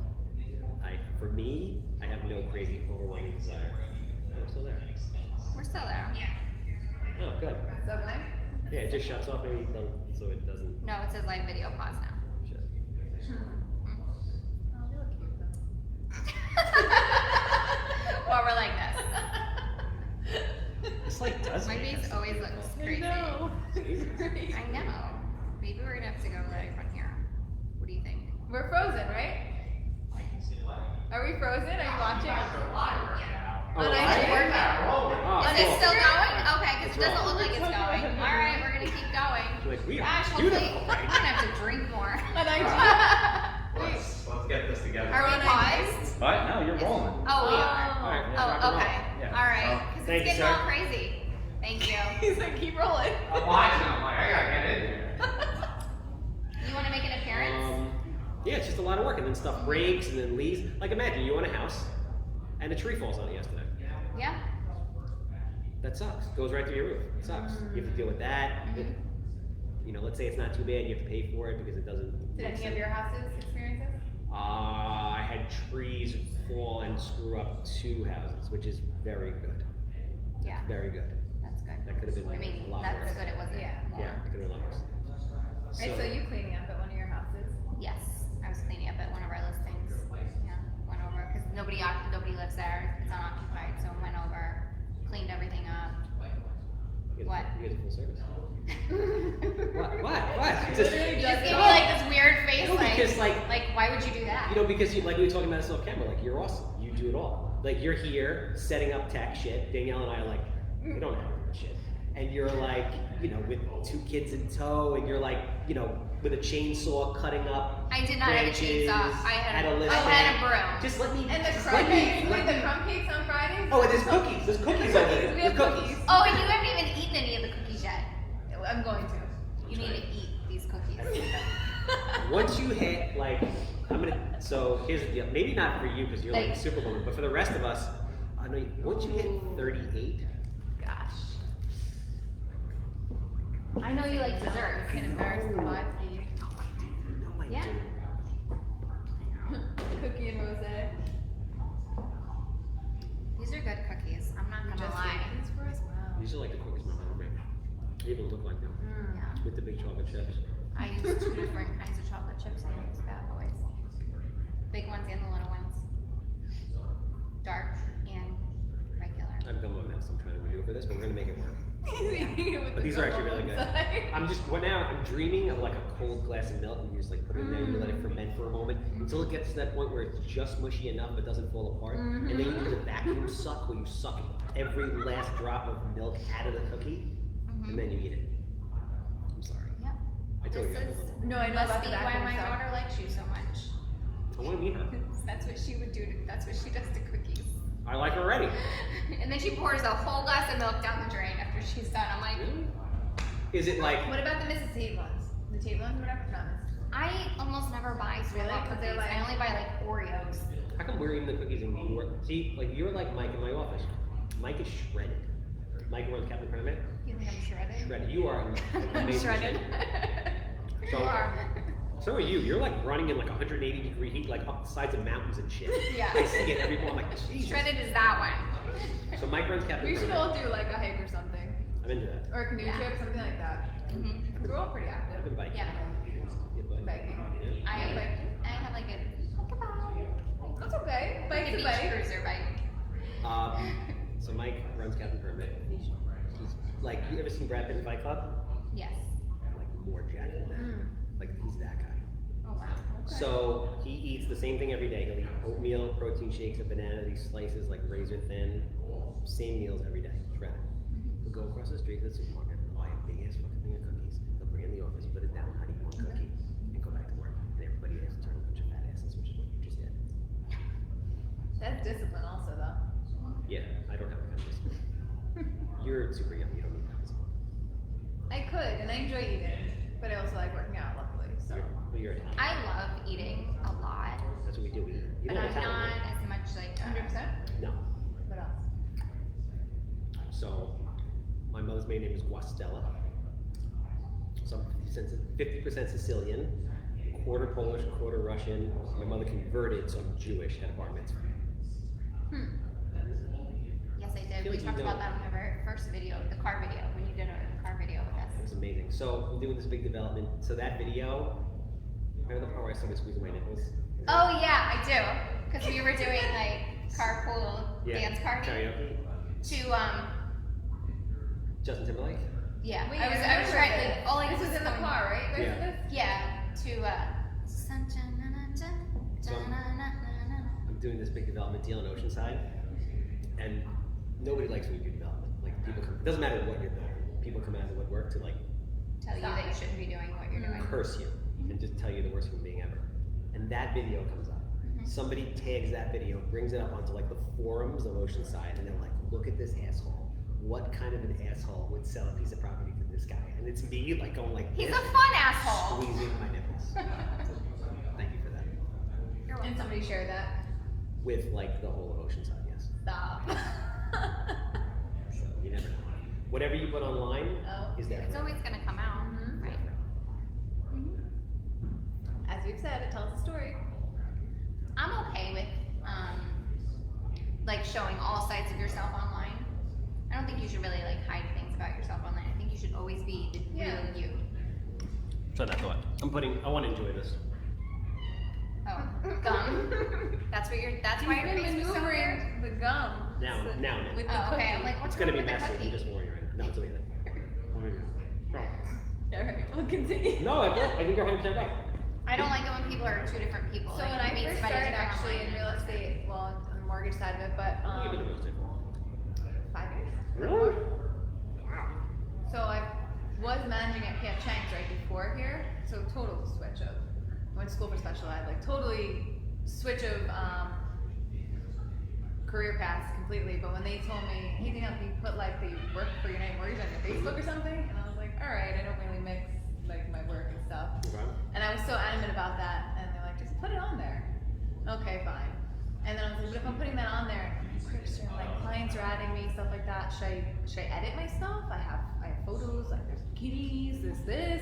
Speaker 2: For me, I have no crazy overwhelming desire. Oh, I'm still there.
Speaker 1: We're still there.
Speaker 2: Oh, good.
Speaker 3: So nice.
Speaker 2: Yeah, it just shuts off maybe so it doesn't.
Speaker 1: No, it says live video pause now.
Speaker 2: Shut.
Speaker 3: Oh, they look cute though.
Speaker 1: While we're like this.
Speaker 2: This like does.
Speaker 1: My
Speaker 2: make
Speaker 1: face
Speaker 2: us-
Speaker 1: always looks crazy.
Speaker 2: Jesus.
Speaker 1: I know. Maybe we're gonna have to go live from here. What do you think?
Speaker 3: We're frozen, right? Are we frozen? Are you watching?
Speaker 2: Oh,
Speaker 3: On
Speaker 2: live?
Speaker 3: IG?
Speaker 2: Oh,
Speaker 1: Is it
Speaker 2: cool.
Speaker 1: still going? Okay, because it
Speaker 2: It's
Speaker 1: doesn't
Speaker 2: wrong.
Speaker 1: look like it's going. All right, we're gonna keep going.
Speaker 2: Like, we are
Speaker 1: Gosh, hopefully
Speaker 2: beautiful
Speaker 1: we're
Speaker 2: right
Speaker 1: gonna have to drink more.
Speaker 3: On IG?
Speaker 4: Let's get this together.
Speaker 1: Are we paused?
Speaker 4: What? No, you're rolling.
Speaker 1: Oh, we are.
Speaker 2: Alright, yeah, rock
Speaker 1: Oh,
Speaker 2: and roll.
Speaker 1: okay.
Speaker 4: Yeah.
Speaker 1: All right. Because
Speaker 2: Thank
Speaker 1: it's
Speaker 2: you,
Speaker 1: getting
Speaker 2: sir.
Speaker 1: all crazy. Thank you.
Speaker 3: He's like, keep rolling.
Speaker 4: I'm watching. I'm like, I gotta get in here.
Speaker 1: You want to make an appearance?
Speaker 2: Yeah, it's just a lot of work, and then stuff breaks, and then leaves. Like, imagine you own a house, And a tree falls on it yesterday.
Speaker 1: Yeah.
Speaker 2: That sucks. Goes right through your roof. It sucks. You have to deal with that.
Speaker 1: Mhm.
Speaker 2: You know, let's say it's not too bad, you have to pay for it because it doesn't.
Speaker 3: Did any of your houses experience this?
Speaker 2: I had trees fall and screw up 2 houses, which is very good.
Speaker 1: Yeah.
Speaker 2: Very good.
Speaker 1: That's good.
Speaker 2: That could have been
Speaker 1: I mean,
Speaker 2: a lot
Speaker 1: that's
Speaker 2: worse.
Speaker 1: good. It wasn't.
Speaker 3: Yeah.
Speaker 1: More.
Speaker 2: Yeah, it could have been a lot worse.
Speaker 3: Right, so you cleaning up at one of your houses?
Speaker 1: Yes, I was cleaning up at one of our listings. Yeah, went over because nobody lives there. It's unoccupied, so went over, cleaned everything up. What?
Speaker 2: You guys are full service. What? Just,
Speaker 1: You just gave me like this weird face,
Speaker 2: No, because, like,
Speaker 1: why would you do that?
Speaker 2: you know, because you, like we were talking about this off camera, like you're awesome. You do it all. Like you're here setting up tech shit. Danielle and I are like, we don't have to do shit. And you're like, you know, with 2 kids in tow, and you're like, you know, with a chainsaw cutting up.
Speaker 1: I did not have a
Speaker 2: branches,
Speaker 1: chainsaw. I had a
Speaker 2: listing.
Speaker 1: broom.
Speaker 2: Just let me.
Speaker 3: And the
Speaker 2: just
Speaker 3: crumb
Speaker 2: let me-
Speaker 3: cakes?
Speaker 2: let
Speaker 3: Wait, the
Speaker 2: me-
Speaker 3: crumb cakes on Fridays?
Speaker 2: Oh, and there's cookies. There's cookies over there.
Speaker 3: We have
Speaker 2: There's
Speaker 3: cookies.
Speaker 1: Oh, and you haven't even eaten any of the cookies yet.
Speaker 3: I'm going to.
Speaker 1: You need to eat these cookies.
Speaker 2: Once you hit like, so here's the deal. Maybe not for you because you're like
Speaker 1: Like-
Speaker 2: Superwoman, but for the rest of us, I know. Once you hit 38,
Speaker 3: Gosh.
Speaker 1: I know you like dessert.
Speaker 3: It's an embarrassing vibe for you.
Speaker 2: no, I
Speaker 1: Yeah.
Speaker 2: do.
Speaker 3: Cookie and rosé.
Speaker 1: These are good cookies. I'm not gonna lie.
Speaker 3: These for us? Wow.
Speaker 2: These are like the cookies my mom made. They even look like them
Speaker 1: Yeah.
Speaker 2: with the big chocolate chips.
Speaker 1: I use 2 different kinds of chocolate chips in these bad boys. Big ones and the little ones. Dark and regular.
Speaker 2: I've gum on now, so I'm trying to do it for this, but we're gonna make it work.
Speaker 3: With
Speaker 2: But
Speaker 3: the
Speaker 2: these are
Speaker 3: gum
Speaker 2: actually
Speaker 3: on
Speaker 2: really
Speaker 3: one
Speaker 2: good.
Speaker 3: side.
Speaker 2: I'm dreaming of like a cold glass of milk, and you just like put it in there, and you let it ferment for a moment until it gets to that point where it's just mushy enough but doesn't fall apart. And then you do the vacuum suck where you suck every last drop of milk out of the cookie, and then you eat it. I'm sorry.
Speaker 1: Yep.
Speaker 2: I told you.
Speaker 1: This is
Speaker 3: No, I know
Speaker 1: must
Speaker 3: about
Speaker 1: be
Speaker 3: the
Speaker 1: why
Speaker 3: vacuum
Speaker 1: my
Speaker 3: suck.
Speaker 1: daughter likes you so much.
Speaker 2: I want to meet her.
Speaker 1: That's what she would do. That's what she does to cookies.
Speaker 2: I like her already.
Speaker 1: And then she pours a whole glass of milk down the drain after she's done. I'm like,
Speaker 2: Really? Is it like?
Speaker 3: What about the Mrs. Tate ones? The Tate ones or whatever? Not Mrs.
Speaker 1: I almost never buy
Speaker 3: Really?
Speaker 1: store-bought
Speaker 3: 'Cause
Speaker 1: cookies.
Speaker 3: they're like-
Speaker 1: I only buy like Oreos.
Speaker 2: How come we're eating the cookies and you were? See, like you're like Mike in my office. Mike is shredded. Mike runs Captain Pyramid.
Speaker 1: You think I'm shredded?
Speaker 2: Shredded. You are
Speaker 1: I'm
Speaker 2: amazing
Speaker 1: shredded.
Speaker 2: shape. So,
Speaker 1: You are.
Speaker 2: so are you. You're like running in like 180-degree heat, like up the sides of mountains and shit.
Speaker 1: Yeah.
Speaker 2: I see it every morning. I'm like, Jesus.
Speaker 1: Shredded is that one.
Speaker 2: So Mike runs Captain
Speaker 3: We should
Speaker 2: Pyramid.
Speaker 3: all do like a hike or something.
Speaker 2: I'm into that.
Speaker 3: Or a canoe
Speaker 1: Yeah.
Speaker 3: trip, something like that.
Speaker 1: Mm-hmm.
Speaker 3: We're all pretty
Speaker 2: I've
Speaker 3: active.
Speaker 2: been biking.
Speaker 1: Yeah.
Speaker 2: Yeah, but-
Speaker 3: Biking.
Speaker 1: I have like a
Speaker 3: That's okay.
Speaker 1: like
Speaker 3: Bike's
Speaker 1: a
Speaker 3: a
Speaker 1: beach
Speaker 3: bike.
Speaker 1: cruiser bike.
Speaker 2: So Mike runs Captain Pyramid. He's like, you ever seen Brad Pitt in Fight Club?
Speaker 1: Yes.
Speaker 2: Like more jacked than that. Like he's that guy.
Speaker 1: Oh wow.
Speaker 2: So he eats the same thing every day. He'll eat oatmeal, protein shakes, a banana that he slices like razor thin. Same meals every day. Shredded. He'll go across the street to the supermarket, buy a big ass fucking thing of cookies. He'll bring it in the office, put it down, honey, one cookie, and go back to work. And everybody has to turn a bunch of fat asses, which is what you just did.
Speaker 3: That's discipline also though.
Speaker 2: Yeah, I don't have that kind of discipline. You're super young. You don't need that discipline.
Speaker 3: I could, and I enjoy eating, but I also like working out, luckily. So.
Speaker 2: You're Italian.
Speaker 1: I love eating a lot,
Speaker 2: That's what we do. We eat. You
Speaker 1: but
Speaker 2: know
Speaker 1: I'm
Speaker 2: Italian,
Speaker 1: not
Speaker 2: right?
Speaker 1: as much like
Speaker 3: 100%?
Speaker 2: No.
Speaker 3: What else?
Speaker 2: So, my mother's maiden name is Guastella. So I'm 50% Sicilian, quarter Polish, quarter Russian. My mother converted, so I'm Jewish, had a bar mitzvah.
Speaker 1: Yes, I
Speaker 2: I
Speaker 1: did.
Speaker 2: feel
Speaker 1: We
Speaker 2: like you
Speaker 1: talked
Speaker 2: know.
Speaker 1: about that in the very first video, the car video, when you did a car video with
Speaker 2: It
Speaker 1: us.
Speaker 2: was amazing. So we're doing this big development. So that video, remember the part where I started squeezing my nipples?
Speaker 1: Oh yeah, I do. Because we were doing like carpool
Speaker 2: Yeah.
Speaker 1: dance party
Speaker 2: Karaoke.
Speaker 1: to
Speaker 2: Justin Timberlake.
Speaker 1: yeah.
Speaker 3: Wait,
Speaker 1: I was
Speaker 3: remember
Speaker 1: trying
Speaker 3: this.
Speaker 1: like all I
Speaker 3: This
Speaker 1: was
Speaker 3: was in the
Speaker 1: going-
Speaker 3: car, right? There's
Speaker 2: Yeah.
Speaker 3: this?
Speaker 1: Yeah, to
Speaker 2: So I'm doing this big development deal in Oceanside, and nobody likes when you do development. Like people come, it doesn't matter what you're building. People come out of the woodwork to like
Speaker 1: tell you that you shouldn't be doing what you're doing.
Speaker 2: curse you and just tell you the worst human being ever. And that video comes up. Somebody tags that video, brings it up onto like the forums of Oceanside, and they're like, "Look at this asshole. What kind of an asshole would sell a piece of property to this guy?" And it's me like going like
Speaker 1: He's
Speaker 2: this,
Speaker 1: a fun asshole.
Speaker 2: squeezing my nipples. So, thank you for that.
Speaker 1: You're
Speaker 3: And
Speaker 1: welcome.
Speaker 3: somebody shared that.
Speaker 2: With like the whole of Oceanside, yes.
Speaker 3: Stop.
Speaker 2: So you never know. Whatever you put online is there.
Speaker 1: It's always gonna come out,
Speaker 3: Mhm.
Speaker 1: right?
Speaker 3: As you've said, it tells a story.
Speaker 1: I'm okay with like showing all sides of yourself online. I don't think you should really like hide things about yourself online. I think you should always be the
Speaker 3: Yeah.
Speaker 1: real you.
Speaker 2: So that's what I want to enjoy this.
Speaker 1: Oh, gum. That's why your face was so weird.
Speaker 3: the gum.
Speaker 2: Now.
Speaker 3: With the
Speaker 1: Oh, okay.
Speaker 3: cookie.
Speaker 1: I'm like, what's
Speaker 2: It's gonna
Speaker 1: wrong
Speaker 2: be
Speaker 1: with the
Speaker 2: messy.
Speaker 1: cookie?
Speaker 2: I'm just warning you right now. No, it's okay.
Speaker 3: Alright, we'll continue.
Speaker 2: No, I think you're 100% right.
Speaker 1: I don't like it when people are two different people.
Speaker 3: So
Speaker 1: like,
Speaker 3: when I
Speaker 1: you meet
Speaker 3: first
Speaker 1: somebody
Speaker 3: started
Speaker 1: different
Speaker 3: actually in
Speaker 1: online.
Speaker 3: real estate, well, on the mortgage side of it, but
Speaker 2: You've been in real estate for a while.
Speaker 3: 5 years.
Speaker 2: Really?
Speaker 3: So I was managing at PF Chang's right before here, so total switch of, went to school for special ed, like totally switch of career paths completely. But when they told me, hey Danielle, can you put like the work for United Mortgage on your Facebook or something? And I was like, alright, I don't really mix like my work and stuff.
Speaker 2: Okay.
Speaker 3: And I was so adamant about that, and they're like, just put it on there. Okay, fine. And then I was like, but if I'm putting that on there, Christian, like clients are adding me, stuff like that. Should I edit my stuff? I have photos, like there's kitties, this.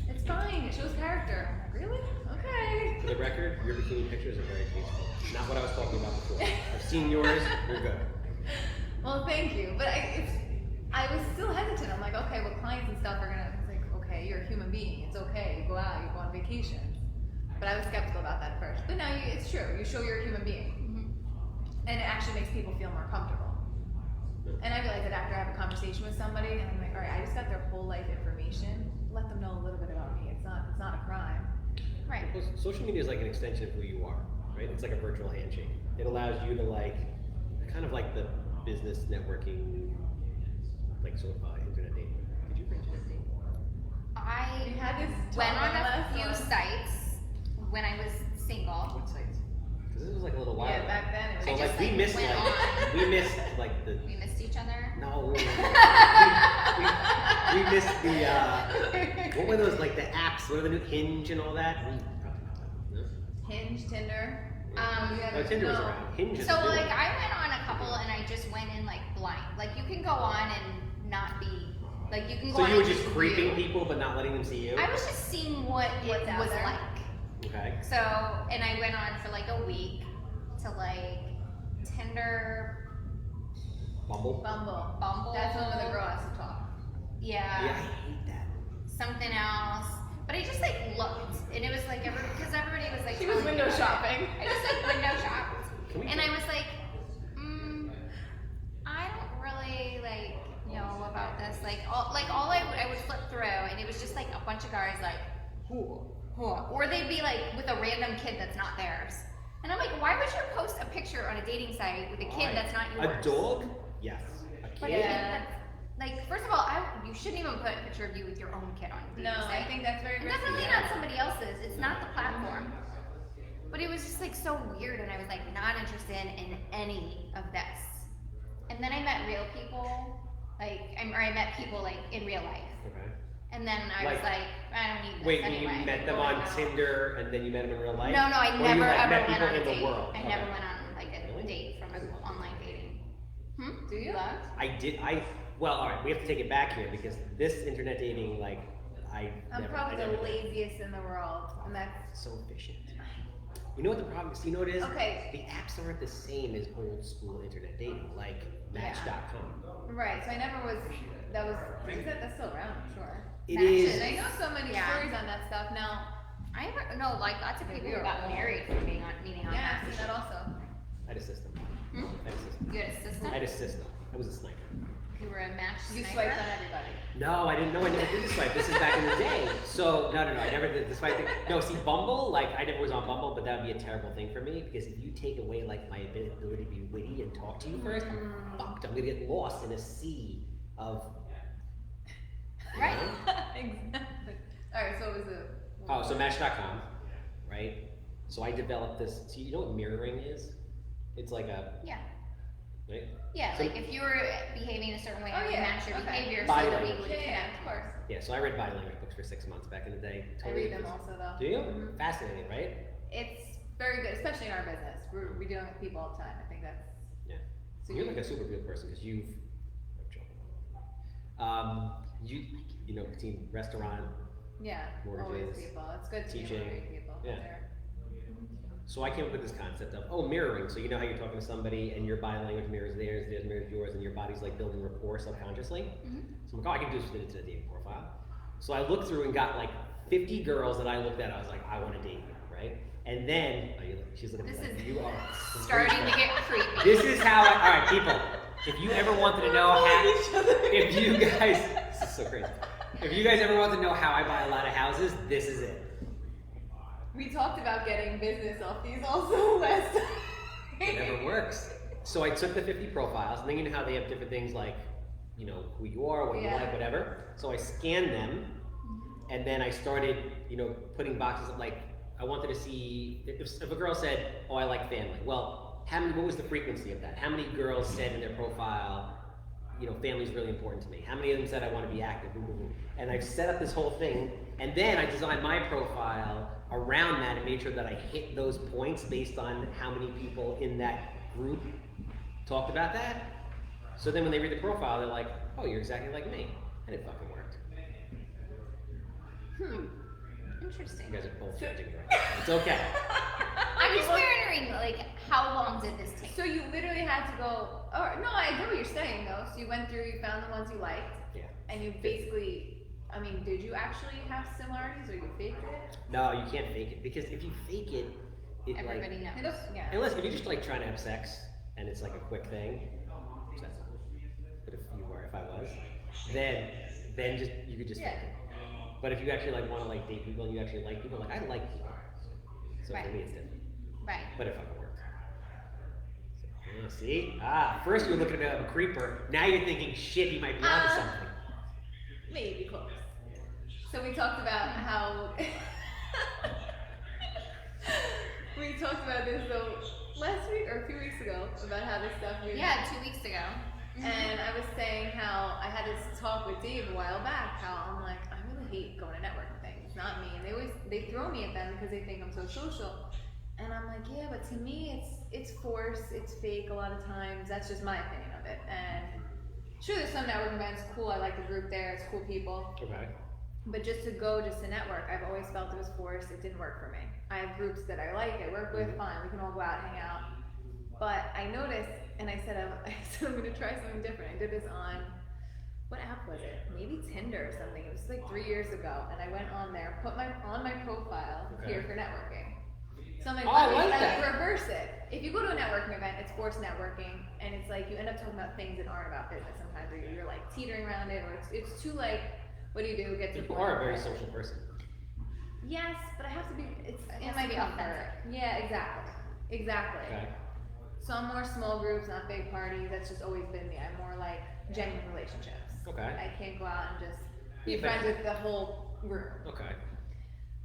Speaker 3: It's fine. It shows character. I'm like, really? Okay.
Speaker 2: For the record, your bikini pictures are very tasteful. Not what I was talking about before. I've seen yours. You're good.
Speaker 3: Well, thank you. But I was still hesitant. I'm like, okay, well, clients and stuff are gonna. It's like, okay, you're a human being. It's okay. You go out. You go on vacation. But I was skeptical about that at first. But now it's true. You show you're a human being. And it actually makes people feel more comfortable. And I realized that after I have a conversation with somebody, and I'm like, all right, I just got their whole life information. Let them know a little bit about me. It's not a crime.
Speaker 1: Right.
Speaker 2: Well, social media is like an extension of who you are, right? It's like a virtual handshake. It allows you to like, kind of like the business networking, like sort of internet dating. Did you internet date?
Speaker 1: I
Speaker 3: We had this
Speaker 1: went
Speaker 3: talk
Speaker 1: on a
Speaker 3: last
Speaker 1: few
Speaker 3: one.
Speaker 1: sites when I was single.
Speaker 2: What sites? Because this was like a little while
Speaker 3: Yeah,
Speaker 2: ago.
Speaker 3: back then it was.
Speaker 2: So
Speaker 1: I
Speaker 2: like
Speaker 1: just,
Speaker 2: we
Speaker 1: like,
Speaker 2: missed
Speaker 1: went
Speaker 2: like
Speaker 1: on.
Speaker 2: we missed like the
Speaker 1: We missed each other.
Speaker 2: no we missed the what were those like the apps? What are the new Hinge and all that? No?
Speaker 3: Hinge, Tinder.
Speaker 1: Um,
Speaker 2: No, Tinder was around. Hinge is
Speaker 1: So
Speaker 2: new.
Speaker 1: like I went on a couple and I just went in like blind. Like you can go on and not be like you can go
Speaker 2: So
Speaker 1: on.
Speaker 2: you were
Speaker 1: and
Speaker 2: just creeping
Speaker 1: view.
Speaker 2: people but not letting them see you?
Speaker 1: I was just seeing what it
Speaker 3: What's out
Speaker 1: was
Speaker 3: there.
Speaker 1: like.
Speaker 2: Okay.
Speaker 1: So and I went on for like a week to like Tinder,
Speaker 2: Bumble?
Speaker 1: Bumble.
Speaker 3: That's when the girl has to talk.
Speaker 1: Yeah.
Speaker 2: Yeah, I hate that.
Speaker 1: Something else. But I just like looked and it was like because everybody was like
Speaker 3: She was
Speaker 1: telling me
Speaker 3: window
Speaker 1: about it.
Speaker 3: shopping.
Speaker 1: I just like window shopped.
Speaker 2: Can we
Speaker 1: And I was like, I don't really like know about this. Like all I would flip through, and it was just like a bunch of guys like, or they'd be like with a random kid that's not theirs. And I'm like, why would you post a picture on a dating site with a kid that's not yours?
Speaker 2: A dog? Yes. A
Speaker 1: But
Speaker 2: kid?
Speaker 1: a kid that's, like, first of all, you shouldn't even put a picture of you with your own kid on a dating
Speaker 3: No,
Speaker 1: site.
Speaker 3: I think that's very
Speaker 1: And
Speaker 3: risky.
Speaker 1: definitely not somebody else's. It's not the platform. But it was just like so weird, and I was like not interested in any of this. And then I met real people, or I met people like in real life.
Speaker 2: Okay.
Speaker 1: And then I was like, I don't need this
Speaker 2: Wait,
Speaker 1: anyway.
Speaker 2: you met them on Tinder and then you met them in real life?
Speaker 1: No, I
Speaker 2: Or
Speaker 1: never
Speaker 2: you, like,
Speaker 1: ever
Speaker 2: met
Speaker 1: went
Speaker 2: people
Speaker 1: on a
Speaker 2: in the
Speaker 1: date.
Speaker 2: world?
Speaker 1: I
Speaker 2: Okay.
Speaker 1: never went on like a
Speaker 2: Really?
Speaker 1: date from online dating.
Speaker 3: Do you?
Speaker 2: Well, all right, we have to take it back here because this internet dating, like,
Speaker 3: I'm
Speaker 2: never,
Speaker 3: probably
Speaker 2: I
Speaker 3: the
Speaker 2: never did.
Speaker 3: laziest in the world, and that's
Speaker 2: So efficient. You know what the problem is? You know what it is?
Speaker 3: Okay.
Speaker 2: The apps aren't the same as old school internet dating, like Match.com.
Speaker 3: right. So I never was. That's still around, I'm sure.
Speaker 2: It
Speaker 1: Match
Speaker 2: is.
Speaker 3: And I know so many
Speaker 1: Yeah.
Speaker 3: stories on that stuff now.
Speaker 1: I never, no, like lots of people who
Speaker 3: Weird.
Speaker 1: got married from being on meeting on
Speaker 3: Yeah, I've
Speaker 1: Match.
Speaker 3: seen that also.
Speaker 2: I had a system.
Speaker 1: Hmm?
Speaker 2: I had a system.
Speaker 1: You had a system?
Speaker 2: I had a system. I was a sniper.
Speaker 1: You were a Match
Speaker 3: You
Speaker 1: sniper?
Speaker 3: swiped on everybody.
Speaker 2: No, I didn't know. I never did the swipe. This is back in the day. So no, I never did the swipe thing. No, see, Bumble, like I never was on Bumble, but that would be a terrible thing for me because if you take away like my ability to be witty and talk to you first, I'm fucked. I'm gonna get lost in a sea of.
Speaker 1: Right.
Speaker 3: Exactly. Alright, so it was a.
Speaker 2: Oh, so Match.com, right? So I developed this. So you know what mirroring is? It's like a
Speaker 1: Yeah.
Speaker 2: right.
Speaker 1: Yeah,
Speaker 2: So-
Speaker 1: like if you were behaving a certain way,
Speaker 3: Oh,
Speaker 1: I would
Speaker 3: yeah,
Speaker 1: match your
Speaker 3: okay.
Speaker 1: behavior
Speaker 2: Body
Speaker 1: so that we
Speaker 2: language.
Speaker 1: would
Speaker 3: Yeah,
Speaker 1: connect.
Speaker 3: of course.
Speaker 2: Yeah. So I read body language books for 6 months back in the day.
Speaker 3: I read them also though.
Speaker 2: Do you?
Speaker 3: Mhm.
Speaker 2: Fascinating, right?
Speaker 3: It's very good, especially in our business. We're dealing with people all the time. I think that's
Speaker 2: Yeah.
Speaker 3: So
Speaker 2: you're like a super good person because you've. You know, team restaurant.
Speaker 3: yeah, always
Speaker 2: mortgages,
Speaker 3: people. It's good to
Speaker 2: teaching.
Speaker 3: meet people.
Speaker 2: Yeah.
Speaker 3: There.
Speaker 2: So I came up with this concept of mirroring. So you know how you're talking to somebody and your body language mirrors theirs mirrors yours, and your body's like building rapport subconsciously. So I'm like, I can do this into the dating profile. So I looked through and got like 50 girls that I looked at. I was like, I want to date you, right? And then she's looking at me like, you are
Speaker 1: Starting to get creepy.
Speaker 2: This is how all right, people. If you ever wanted to know if you guys, this is so crazy. If you guys ever want to know how I buy a lot of houses, this is it.
Speaker 3: We talked about getting business off these also last time.
Speaker 2: It never works. So I took the 50 profiles, and then you know how they have different things like, you know, who you are, what you like, whatever. So I scanned them, and then I started, you know, putting boxes of like, I wanted to see, if a girl said, oh, I like family. Well, what was the frequency of that? How many girls said in their profile, you know, family's really important to me? How many of them said I want to be active? And I've set up this whole thing, and then I designed my profile around that and made sure that I hit those points based on how many people in that group talked about that. So then when they read the profile, they're like, oh, you're exactly like me. And it fucking worked.
Speaker 1: Interesting.
Speaker 2: You guys are both judging me right now. It's okay.
Speaker 1: I'm just wondering, like, how long did this take?
Speaker 3: So you literally had to go. Oh no, I get what you're saying though. So you went through, you found the ones you liked,
Speaker 2: Yeah.
Speaker 3: and you basically. I mean, did you actually have similarities, or you faked it?
Speaker 2: No, you can't fake it, because if you fake it, it
Speaker 1: Everybody
Speaker 2: like,
Speaker 1: knows.
Speaker 3: Yeah.
Speaker 2: unless if you're just like trying to have sex and it's like a quick thing, which that's not. But if I was, then just you could just
Speaker 3: Yeah.
Speaker 2: fake it. But if you actually like want to like date people and you actually like people, like I like people, so
Speaker 1: Right.
Speaker 2: for me it's different.
Speaker 1: Right.
Speaker 2: But it fucking worked. So, see, first you were looking at a creeper. Now you're thinking, shit, he might be onto something.
Speaker 3: Maybe close. So we talked about how we talked about this though last week or 2 weeks ago about how this stuff.
Speaker 1: Yeah, 2 weeks ago.
Speaker 3: And I was saying how I had this talk with Dave a while back. How I'm like, I really hate going to networking things. It's not me, and they throw me at them because they think I'm so social. And I'm like, yeah, but to me, it's forced, it's fake a lot of times. That's just my opinion of it. And sure, there's some networking events, cool. I like the group there. It's cool people.
Speaker 2: Okay.
Speaker 3: But just to network, I've always felt it was forced. It didn't work for me. I have groups that I like, I work with, fine. We can all go out, hang out. But I noticed, and I said I'm going to try something different. I did this on, what app was it? Maybe Tinder or something. It was like 3 years ago. And I went on there, put on my profile here for networking. So I'm like, let me reverse it. If you go to a networking event, it's forced networking, and it's like you end up talking about things that aren't about business sometimes, or you're like teetering around it, or it's too like, what do you do? Get to the
Speaker 2: You
Speaker 3: point.
Speaker 2: are a very social person.
Speaker 3: Yes, but I have to be. It
Speaker 1: has
Speaker 3: might
Speaker 1: to be authentic.
Speaker 3: Yeah, exactly.
Speaker 2: Okay.
Speaker 3: So I'm more small groups, not big parties. That's just always been me. I'm more like genuine relationships.
Speaker 2: Okay.
Speaker 3: I can't go out and just be
Speaker 2: Yeah,
Speaker 3: friends with the whole room.
Speaker 2: Okay.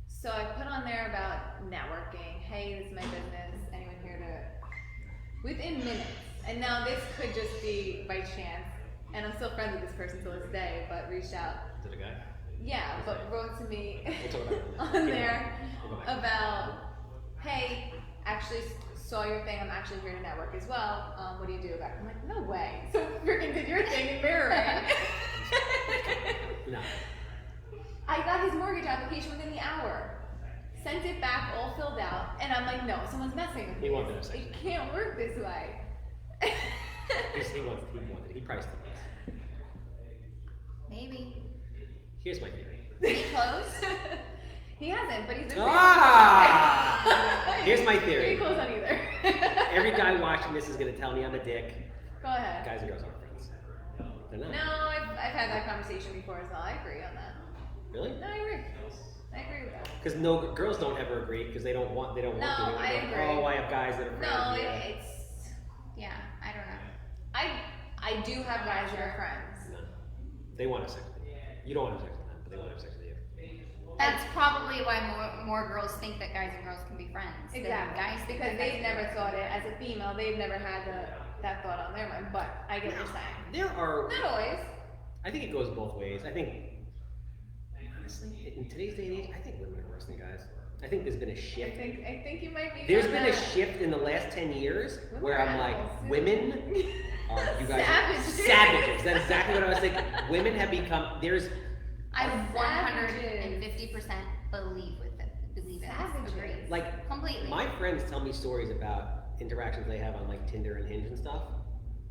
Speaker 3: So I put on there about networking. Hey, this is my business. Anyone here to? Within minutes. And now this could just be by chance. And I'm still friends with this person to this day, but reached out.
Speaker 2: Is it a guy?
Speaker 3: Yeah, but wrote to me
Speaker 2: We'll talk about
Speaker 3: on
Speaker 2: it.
Speaker 3: there
Speaker 2: We'll go back.
Speaker 3: about, hey, actually saw your thing. I'm actually here to network as well. What do you do about it? I'm like, no way. So freaking did your thing in mirroring.
Speaker 2: No.
Speaker 3: I got his mortgage application within the hour. Sent it back, all filled out, and I'm like, no, someone's messing with me.
Speaker 2: He wanted to say
Speaker 3: It can't work this way.
Speaker 2: He priced it.
Speaker 1: Maybe.
Speaker 2: Here's my theory.
Speaker 1: Pretty close.
Speaker 3: He hasn't, but he's been
Speaker 2: Here's my
Speaker 3: Pretty
Speaker 2: theory.
Speaker 3: close on either.
Speaker 2: Every guy watching this is gonna tell me I'm a dick.
Speaker 3: Go ahead.
Speaker 2: Guys and girls aren't friends. They're not.
Speaker 3: No, I've had that conversation before as well. I agree on that.
Speaker 2: Really?
Speaker 3: No, I agree. I agree with that.
Speaker 2: Because no, girls don't ever agree because they don't want to.
Speaker 3: No,
Speaker 2: They
Speaker 3: I
Speaker 2: go,
Speaker 3: agree.
Speaker 2: oh, I have guys that are friends.
Speaker 3: No,
Speaker 2: yeah.
Speaker 3: it's.
Speaker 1: Yeah, I don't know.
Speaker 3: I do have guys that are friends.
Speaker 2: No. They want to have sex with you. You don't want to have sex with them, but they want to have sex with you.
Speaker 1: That's probably why more girls think that guys and girls can be friends. than
Speaker 3: Exactly.
Speaker 1: Guys think
Speaker 3: Because
Speaker 1: that guys
Speaker 3: they've
Speaker 1: can be
Speaker 3: never
Speaker 1: friends.
Speaker 3: thought it as a female. They've never had that thought on their mind. But I get what you're saying.
Speaker 2: There are.
Speaker 3: Not always.
Speaker 2: I think it goes both ways. I think, honestly, in today's day and age, I think women are worse than guys. I think there's been a shift.
Speaker 3: I think you might be.
Speaker 2: There's
Speaker 3: on
Speaker 2: been a
Speaker 3: that.
Speaker 2: shift in the last 10 years
Speaker 3: Women
Speaker 2: where
Speaker 3: are
Speaker 2: I'm like,
Speaker 3: animals, too.
Speaker 2: women are, you guys
Speaker 3: Savages.
Speaker 2: are savages. That's exactly what I was thinking. Women have become, there's,
Speaker 1: I
Speaker 3: Savages.
Speaker 1: 150% believe it.
Speaker 3: Savages.
Speaker 1: Agree.
Speaker 2: like,
Speaker 1: Completely.
Speaker 2: my friends tell me stories about interactions they have on like Tinder and Hinge and stuff,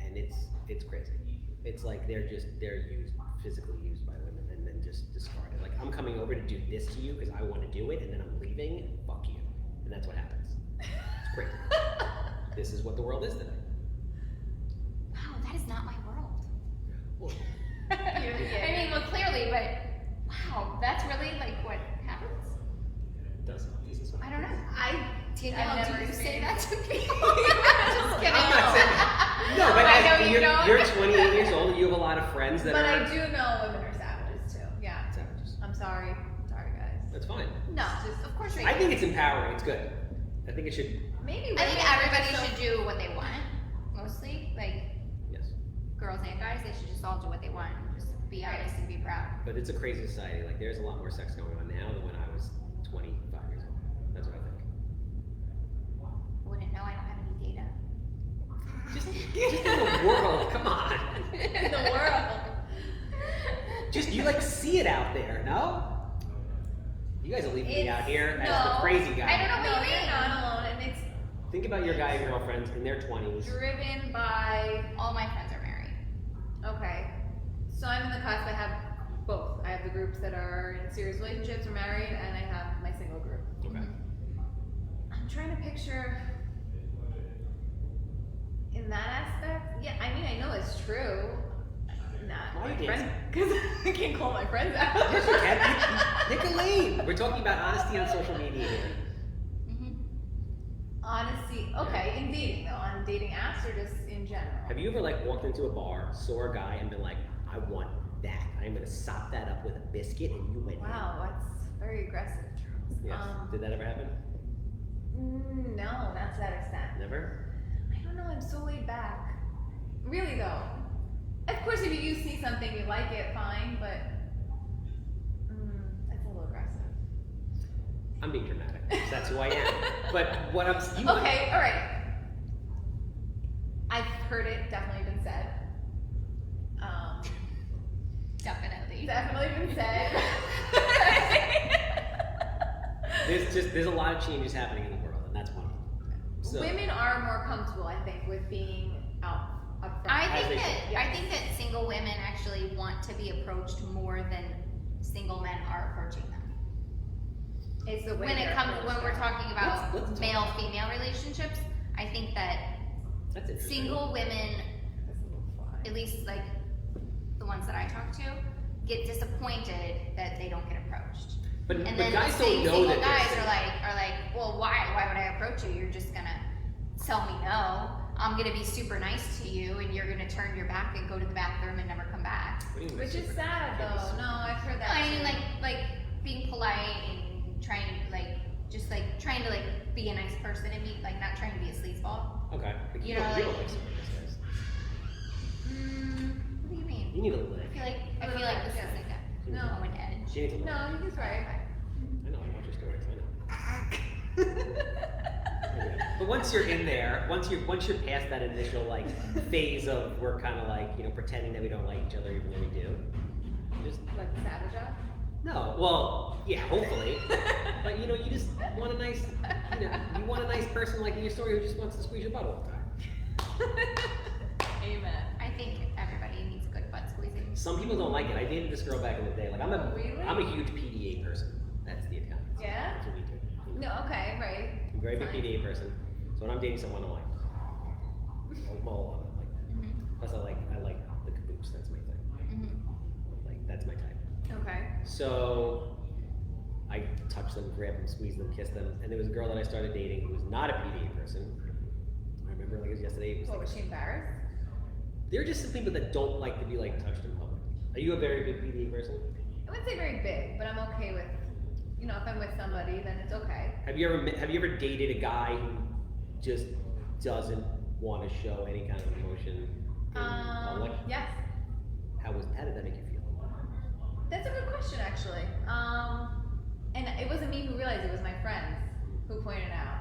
Speaker 2: and it's crazy. It's like they're used, physically used by women and then just discarded. Like, I'm coming over to do this to you because I want to do it, and then I'm leaving, fuck you. And that's what happens. It's crazy. This is what the world is today.
Speaker 1: Wow, that is not my world.
Speaker 2: Well,
Speaker 1: I mean, well, clearly, but wow, that's really like what happens.
Speaker 2: it does. This is what
Speaker 1: I don't know. Danielle,
Speaker 3: I've
Speaker 1: do
Speaker 3: never
Speaker 1: you say
Speaker 3: experienced
Speaker 1: that to people? Just kidding.
Speaker 2: I'm not saying. No, but
Speaker 3: I know you
Speaker 2: you're,
Speaker 3: don't.
Speaker 2: you're 28 years old and you have a lot of friends that
Speaker 3: But
Speaker 2: are
Speaker 3: I do know women are savages too. Yeah.
Speaker 2: savages.
Speaker 3: I'm sorry. Sorry, guys.
Speaker 2: That's fine.
Speaker 1: No, of course we
Speaker 2: I think it's empowering. It's good. I think it should.
Speaker 3: Maybe.
Speaker 1: I think
Speaker 3: women are
Speaker 1: everybody
Speaker 3: just so-
Speaker 1: should do what they want, mostly. Like,
Speaker 2: Yes.
Speaker 1: girls and guys, they should just all do what they want. Just be honest and be proud.
Speaker 2: But it's a crazy society. Like, there's a lot more sex going on now than when I was 25 years old. That's what I think.
Speaker 1: Wouldn't know, I don't have any data.
Speaker 2: Just in the world. Come on.
Speaker 3: in the world.
Speaker 2: Just you like see it out there, no? You guys are leaving me out here as the
Speaker 3: no,
Speaker 2: crazy guy.
Speaker 1: I don't know.
Speaker 3: No,
Speaker 1: what you
Speaker 3: you're
Speaker 1: mean?
Speaker 3: not alone, and it's
Speaker 2: Think about your guy and girlfriends in their 20s.
Speaker 3: driven by.
Speaker 1: All my friends are married.
Speaker 3: Okay, so I'm in the cusp. I have both. I have the groups that are in serious relationships or married, and I have my single group.
Speaker 2: Okay.
Speaker 3: I'm trying to picture in that aspect. Yeah, I mean, I know it's true. Not
Speaker 2: Why
Speaker 3: my
Speaker 2: are you
Speaker 3: friends, because I can't call my friends out.
Speaker 2: Yes, you can. Pick a lane. We're talking about honesty on social media here.
Speaker 1: Mm-hmm.
Speaker 3: Honesty, okay, in dating though, on dating apps or just in general?
Speaker 2: Have you ever like walked into a bar, saw a guy, and been like, I want that. I'm gonna sop that up with a biscuit, and you went in.
Speaker 3: Wow, that's very aggressive, Charles.
Speaker 2: Yes. Did that ever happen?
Speaker 3: No, not to that extent.
Speaker 2: Never?
Speaker 3: I don't know, I'm so laid back. Really though. Of course, if you see something you like it, fine, but that's a little aggressive.
Speaker 2: I'm being dramatic. That's who I am. But what I'm
Speaker 3: Okay, alright. I've heard it definitely been said.
Speaker 1: Definitely.
Speaker 3: Definitely been said.
Speaker 2: there's a lot of changes happening in the world, and that's one of them. So,
Speaker 3: Women are more comfortable, I think, with being out up front.
Speaker 1: I
Speaker 2: As they
Speaker 1: think
Speaker 2: should.
Speaker 1: that single women actually want to be approached more than single men are approaching them.
Speaker 3: It's the way
Speaker 1: When it
Speaker 3: they're
Speaker 1: comes when we're
Speaker 3: approached.
Speaker 1: talking about
Speaker 2: Let's talk.
Speaker 1: male-female relationships, I think that
Speaker 2: that's interesting.
Speaker 1: single women,
Speaker 3: That's a little fly.
Speaker 1: at least like the ones that I talk to, get disappointed that they don't get approached.
Speaker 2: But
Speaker 1: And
Speaker 2: but
Speaker 1: then
Speaker 2: guys
Speaker 1: the
Speaker 2: don't know
Speaker 1: single
Speaker 2: that
Speaker 1: guys
Speaker 2: they're
Speaker 1: are like, well, why would I approach you? You're just gonna tell me no. I'm gonna be super nice to you, and you're gonna turn your back and go to the bathroom and never come back.
Speaker 2: What do you mean
Speaker 3: Which is
Speaker 2: super-
Speaker 3: sad though. No, I've heard that.
Speaker 1: I mean,
Speaker 3: too.
Speaker 1: like being polite and trying to be a nice person and be like not trying to be a sleazeball.
Speaker 2: Okay. But
Speaker 1: You
Speaker 2: you
Speaker 1: know,
Speaker 2: don't
Speaker 1: like-
Speaker 2: like super nice guys.
Speaker 1: What do you mean?
Speaker 2: You need a lick.
Speaker 1: I feel like this is like a
Speaker 3: No.
Speaker 1: an edge.
Speaker 2: She needs a lick.
Speaker 3: No, he's right.
Speaker 2: I know, I watch your stories, I know. Yeah. But once you're in there, once you're past that initial like phase of we're kind of like pretending that we don't like each other even though we do, you just
Speaker 3: Like the savage eye.
Speaker 2: no. Well, yeah, hopefully, but you just want a nice, you want a nice person like in your story who just wants to squeeze your butt all the time.
Speaker 3: Amen.
Speaker 1: I think everybody needs a good butt squeezing.
Speaker 2: Some people don't like it. I dated this girl back in the day. Like I'm a
Speaker 3: Really?
Speaker 2: huge PDA person. That's the account.
Speaker 3: Yeah?
Speaker 2: That's what we do.
Speaker 3: No, okay, right.
Speaker 2: I'm a very big
Speaker 3: Fine.
Speaker 2: PDA person. So when I'm dating someone, I'm like, I'll mull on it. Like,
Speaker 1: Mm-hmm.
Speaker 2: plus I like the caboose. That's my thing.
Speaker 1: Mm-hmm.
Speaker 2: Like that's my type.
Speaker 3: Okay.
Speaker 2: So I touched them, grabbed them, squeezed them, kissed them, and there was a girl that I started dating who was not a PDA person. I remember like it was yesterday. It was
Speaker 3: What,
Speaker 2: like,
Speaker 3: was she embarrassed?
Speaker 2: they're just some people that don't like to be like touched in public. Are you a very big PDA person?
Speaker 3: I wouldn't say very big, but I'm okay with, if I'm with somebody, then it's okay.
Speaker 2: Have you ever dated a guy who just doesn't want to show any kind of emotion in public?
Speaker 3: Yes.
Speaker 2: How did that make you feel?
Speaker 3: That's a good question, actually. And it wasn't me who realized it was my friends who pointed out.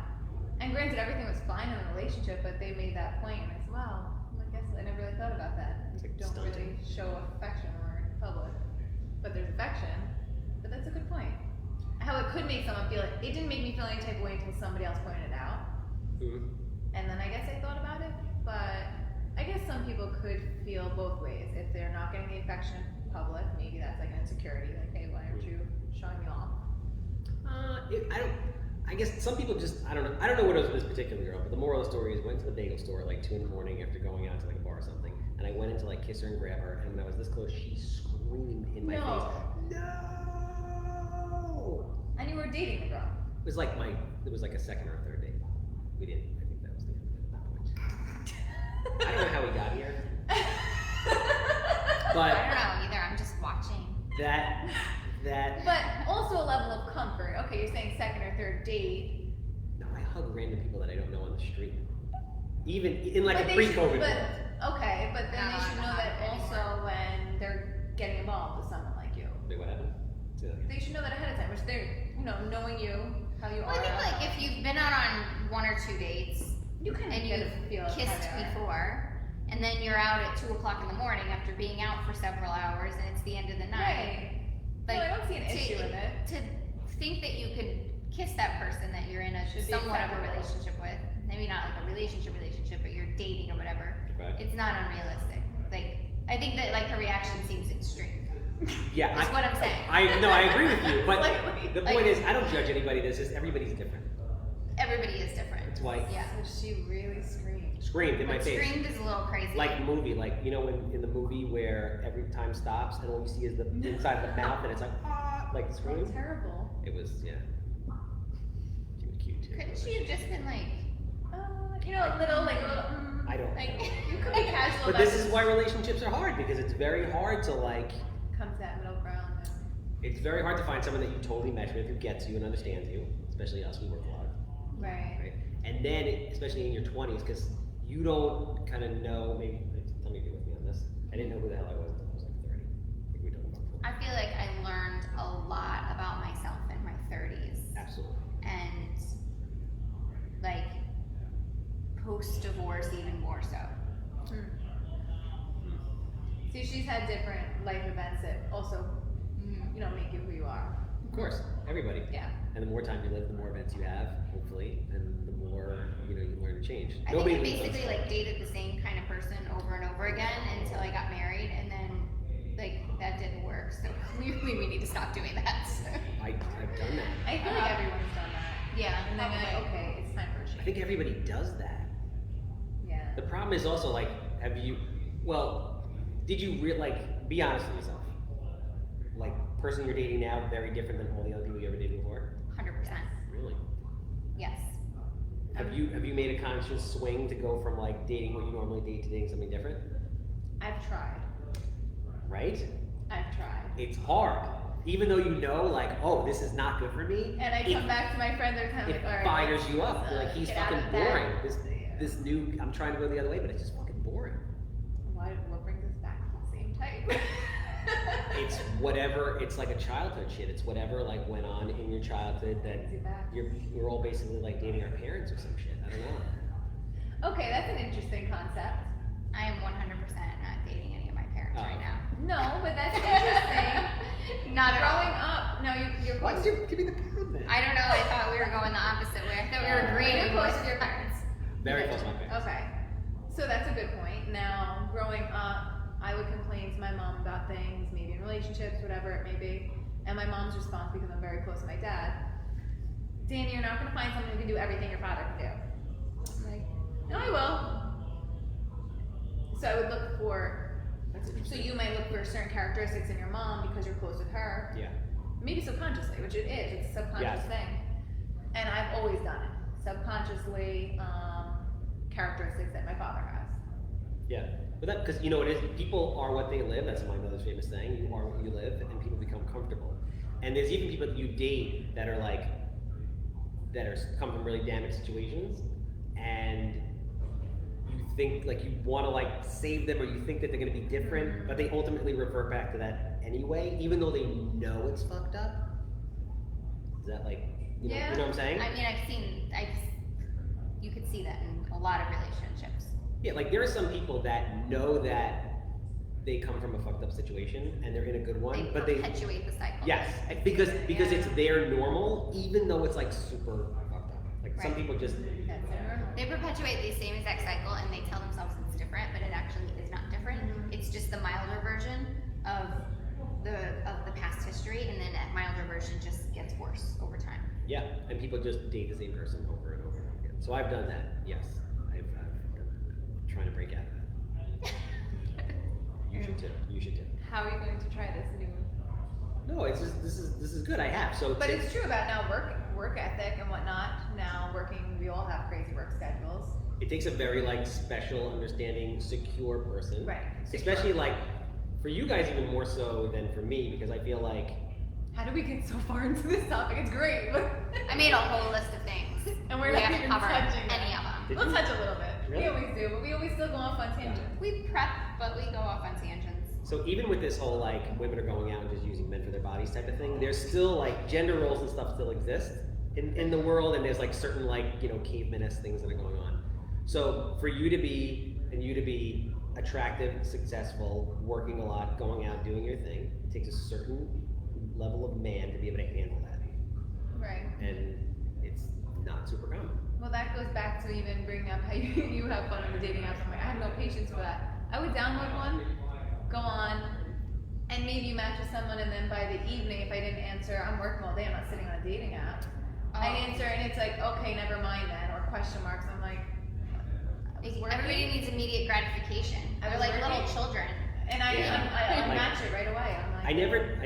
Speaker 3: And granted, everything was fine in the relationship, but they made that point, and I said, wow, I guess I never really thought about that.
Speaker 2: It's like
Speaker 3: You don't
Speaker 2: stunting.
Speaker 3: really show affection or in public, but there's affection. But that's a good point. How it could make someone feel it didn't make me feel any type of way until somebody else pointed it out.
Speaker 2: Mhm.
Speaker 3: And then I guess I thought about it, but I guess some people could feel both ways. If they're not getting the affection in public, maybe that's like an insecurity, like, hey, why aren't you showing me off?
Speaker 2: I guess some people just, I don't know what it was with this particular girl, but the moral of the story is went to the bagel store at like 2 in the morning after going out to like a bar or something, and I went in to like kiss her and grab her, and when I was this close, she screamed in my
Speaker 3: No.
Speaker 2: face, no!
Speaker 3: And you were dating the girl.
Speaker 2: It was like a second or third date. We didn't, I think that was the end of it at that point. I don't know how we got here,
Speaker 1: I
Speaker 2: but
Speaker 1: don't know either. I'm just watching.
Speaker 2: that,
Speaker 3: But also a level of comfort. Okay, you're saying second or third date.
Speaker 2: no, I hug random people that I don't know on the street. Even in like
Speaker 3: But
Speaker 2: a
Speaker 3: they
Speaker 2: pre-COVID
Speaker 3: should-
Speaker 2: world.
Speaker 3: Okay, but then
Speaker 1: No,
Speaker 3: they should
Speaker 1: I'm
Speaker 3: know
Speaker 1: not
Speaker 3: that
Speaker 1: anymore.
Speaker 3: also when they're getting involved with someone like you.
Speaker 2: Wait, what happened? Say that again.
Speaker 3: They should know that ahead of time, which they're, knowing you, how you
Speaker 1: Well,
Speaker 3: are.
Speaker 1: I think like if you've been out on 1 or 2 dates
Speaker 3: you can
Speaker 1: and
Speaker 3: get
Speaker 1: you've
Speaker 3: a feel of how
Speaker 1: kissed
Speaker 3: they are.
Speaker 1: before, and then you're out at 2 o'clock in the morning after being out for several hours, and it's the end of the night.
Speaker 3: Right. No, I don't see an issue with it.
Speaker 1: To think that you could kiss that person that you're in a
Speaker 3: Should be
Speaker 1: somewhat of a
Speaker 3: acceptable.
Speaker 1: relationship with, maybe not like a relationship, but you're dating or whatever.
Speaker 2: Okay.
Speaker 1: It's not unrealistic. Like I think that like her reaction seems extreme.
Speaker 2: Yeah,
Speaker 1: That's what I'm saying.
Speaker 2: I agree with you, but
Speaker 3: Like-
Speaker 2: the point is, I don't judge anybody. This is everybody's different.
Speaker 1: Everybody is different.
Speaker 2: That's why
Speaker 1: Yeah.
Speaker 3: So she really screamed.
Speaker 2: screamed in my
Speaker 1: But
Speaker 2: face,
Speaker 1: screamed is a little crazy.
Speaker 2: like movie, like you know, in the movie where every time stops and all you see is the inside of the mouth, and it's like like scream.
Speaker 3: Oh, terrible.
Speaker 2: It was She was cute too.
Speaker 1: Couldn't she have just been like,
Speaker 3: A little,
Speaker 2: I don't
Speaker 1: like
Speaker 2: know.
Speaker 3: you could be casual
Speaker 2: But
Speaker 3: about
Speaker 2: this is why relationships are hard, because it's very hard to like.
Speaker 3: come to that middle ground.
Speaker 2: It's very hard to find someone that you totally mesh with, who gets you and understands you. Especially us, we work a lot.
Speaker 3: Right.
Speaker 2: Right? And then, especially in your 20s, because you don't kind of know, maybe, tell me if you're with me on this. I didn't know who the hell I was until I was like 30. I think we talked about before.
Speaker 1: I feel like I learned a lot about myself in my 30s.
Speaker 2: Absolutely.
Speaker 1: And like post-divorce even more so.
Speaker 3: See, she's had different life events that also, make you who you are.
Speaker 2: Of course, everybody.
Speaker 3: Yeah.
Speaker 2: And the more time you live, the more events you have, hopefully, and the more, you learn to change.
Speaker 1: I
Speaker 2: Nobody
Speaker 1: think I
Speaker 2: lives
Speaker 1: basically
Speaker 2: on-
Speaker 1: like dated the same kind of person over and over again until I got married, and then like that didn't work. So clearly we need to stop doing that.
Speaker 2: I've done that.
Speaker 3: I feel like everyone's done that.
Speaker 1: Yeah,
Speaker 3: And then you're like,
Speaker 1: probably.
Speaker 3: okay, it's time for a
Speaker 2: I
Speaker 3: change.
Speaker 2: think everybody does that.
Speaker 3: Yeah.
Speaker 2: The problem is also like, did you be honest with yourself? Like, person you're dating now, very different than all the other people you ever dated before?
Speaker 1: 100%.
Speaker 2: Really?
Speaker 1: Yes.
Speaker 2: Have you made a conscious swing to go from like dating what you normally date to dating something different?
Speaker 3: I've tried.
Speaker 2: Right?
Speaker 3: I've tried.
Speaker 2: It's hard. Even though you know, like, oh, this is not good for me.
Speaker 3: And I come back to my friends, they're kind of
Speaker 2: It
Speaker 3: like, all right.
Speaker 2: fires you up. You're like, he's
Speaker 3: get out
Speaker 2: fucking
Speaker 3: of that.
Speaker 2: boring. This new, I'm trying to go the other way, but it's just fucking boring.
Speaker 3: What brings us back to the same type?
Speaker 2: It's whatever, it's like a childhood shit. It's whatever like went on in your childhood that
Speaker 3: Brings you back.
Speaker 2: we're all basically like dating our parents or some shit. I don't know.
Speaker 3: Okay, that's an interesting concept.
Speaker 1: I am 100% not dating any of my parents
Speaker 2: Oh.
Speaker 1: right now.
Speaker 3: No, but that's interesting.
Speaker 1: Not at all.
Speaker 3: Growing up, no, you're
Speaker 2: Why
Speaker 3: close.
Speaker 2: did you give me the parent then?
Speaker 1: I don't know. I thought we were going the opposite way. I thought we were agreeing
Speaker 3: You're close
Speaker 1: with
Speaker 3: to your parents.
Speaker 2: Very close to my parents.
Speaker 3: Okay, so that's a good point. Now, growing up, I would complain to my mom about things, maybe in relationships, whatever it may be. And my mom's response, because I'm very close to my dad, Danny, you're not going to find someone who can do everything your father can do. I'm like, no, I will. So I would look for,
Speaker 2: That's
Speaker 3: so
Speaker 2: interesting.
Speaker 3: you might look for certain characteristics in your mom because you're close with her.
Speaker 2: Yeah.
Speaker 3: Maybe subconsciously, which it is. It's a subconscious
Speaker 2: Yes.
Speaker 3: thing. And I've always done it. Subconsciously, characteristics that my father has.
Speaker 2: Yeah. But that, because you know what it is, people are what they live. That's my mother's famous saying. You are what you live, and people become comfortable. And there's even people that you date that are like, come from really damaged situations, and you think like you want to like save them, or you think that they're going to be different, but they ultimately revert back to that anyway, even though they know it's fucked up. that like, you know,
Speaker 3: Yeah.
Speaker 2: you know what I'm saying?
Speaker 1: I mean, you could see that in a lot of relationships.
Speaker 2: Yeah, like there are some people that know that they come from a fucked up situation and they're in a good one,
Speaker 1: They
Speaker 2: but they
Speaker 1: perpetuate the cycle.
Speaker 2: yes, because
Speaker 3: Yeah.
Speaker 2: it's their normal, even though it's like super fucked up. Like some
Speaker 1: Right.
Speaker 2: people just
Speaker 3: That's normal.
Speaker 1: They perpetuate the same exact cycle and they tell themselves it's different, but it actually is not different.
Speaker 3: Mhm.
Speaker 1: It's just the milder version of the past history, and then that milder version just gets worse over time.
Speaker 2: yeah, and people just date the same person over and over and over again. So I've done that. Yes, I've done that. I'm trying to break out of that. You should too. You should too.
Speaker 3: How are you going to try this new?
Speaker 2: No, it's just this is good. I have so.
Speaker 3: But it's true about now work ethic and whatnot. Now working, we all have crazy work schedules.
Speaker 2: It takes a very like special, understanding, secure person.
Speaker 3: Right.
Speaker 2: Especially like for you guys even more so than for me because I feel like
Speaker 3: How do we get so far into this topic? It's great.
Speaker 1: I made a whole list of things.
Speaker 3: And we're
Speaker 1: we
Speaker 3: not
Speaker 1: haven't
Speaker 3: even
Speaker 1: covered
Speaker 3: touching
Speaker 1: any
Speaker 3: them.
Speaker 1: of them.
Speaker 2: Did
Speaker 3: We'll
Speaker 2: you?
Speaker 3: touch a little bit.
Speaker 2: Really?
Speaker 3: We always do, but we always still go off on tangents.
Speaker 1: We prep, but we go off on tangents.
Speaker 2: so even with this whole like women are going out and just using men for their bodies type of thing, there's still like gender roles and stuff still exist in the world, and there's like certain like caveman-esque things that are going on. So for you to be attractive, successful, working a lot, going out, doing your thing, it takes a certain level of man to be able to handle that,
Speaker 3: Right.
Speaker 2: and it's not super common.
Speaker 3: Well, that goes back to even bringing up how you have fun on the dating apps. I'm like, I have no patience for that. I would download one, go on, and maybe match with someone, and then by the evening, if I didn't answer, I'm working all day, I'm not sitting on a dating app. I answer, and it's like, okay, never mind then, or question marks. I'm like,
Speaker 1: Everybody needs immediate gratification.
Speaker 3: I
Speaker 1: They're
Speaker 3: was
Speaker 1: like little
Speaker 3: working.
Speaker 1: children.
Speaker 3: and I
Speaker 2: Yeah.
Speaker 3: unmatch it right away. I'm like,
Speaker 2: I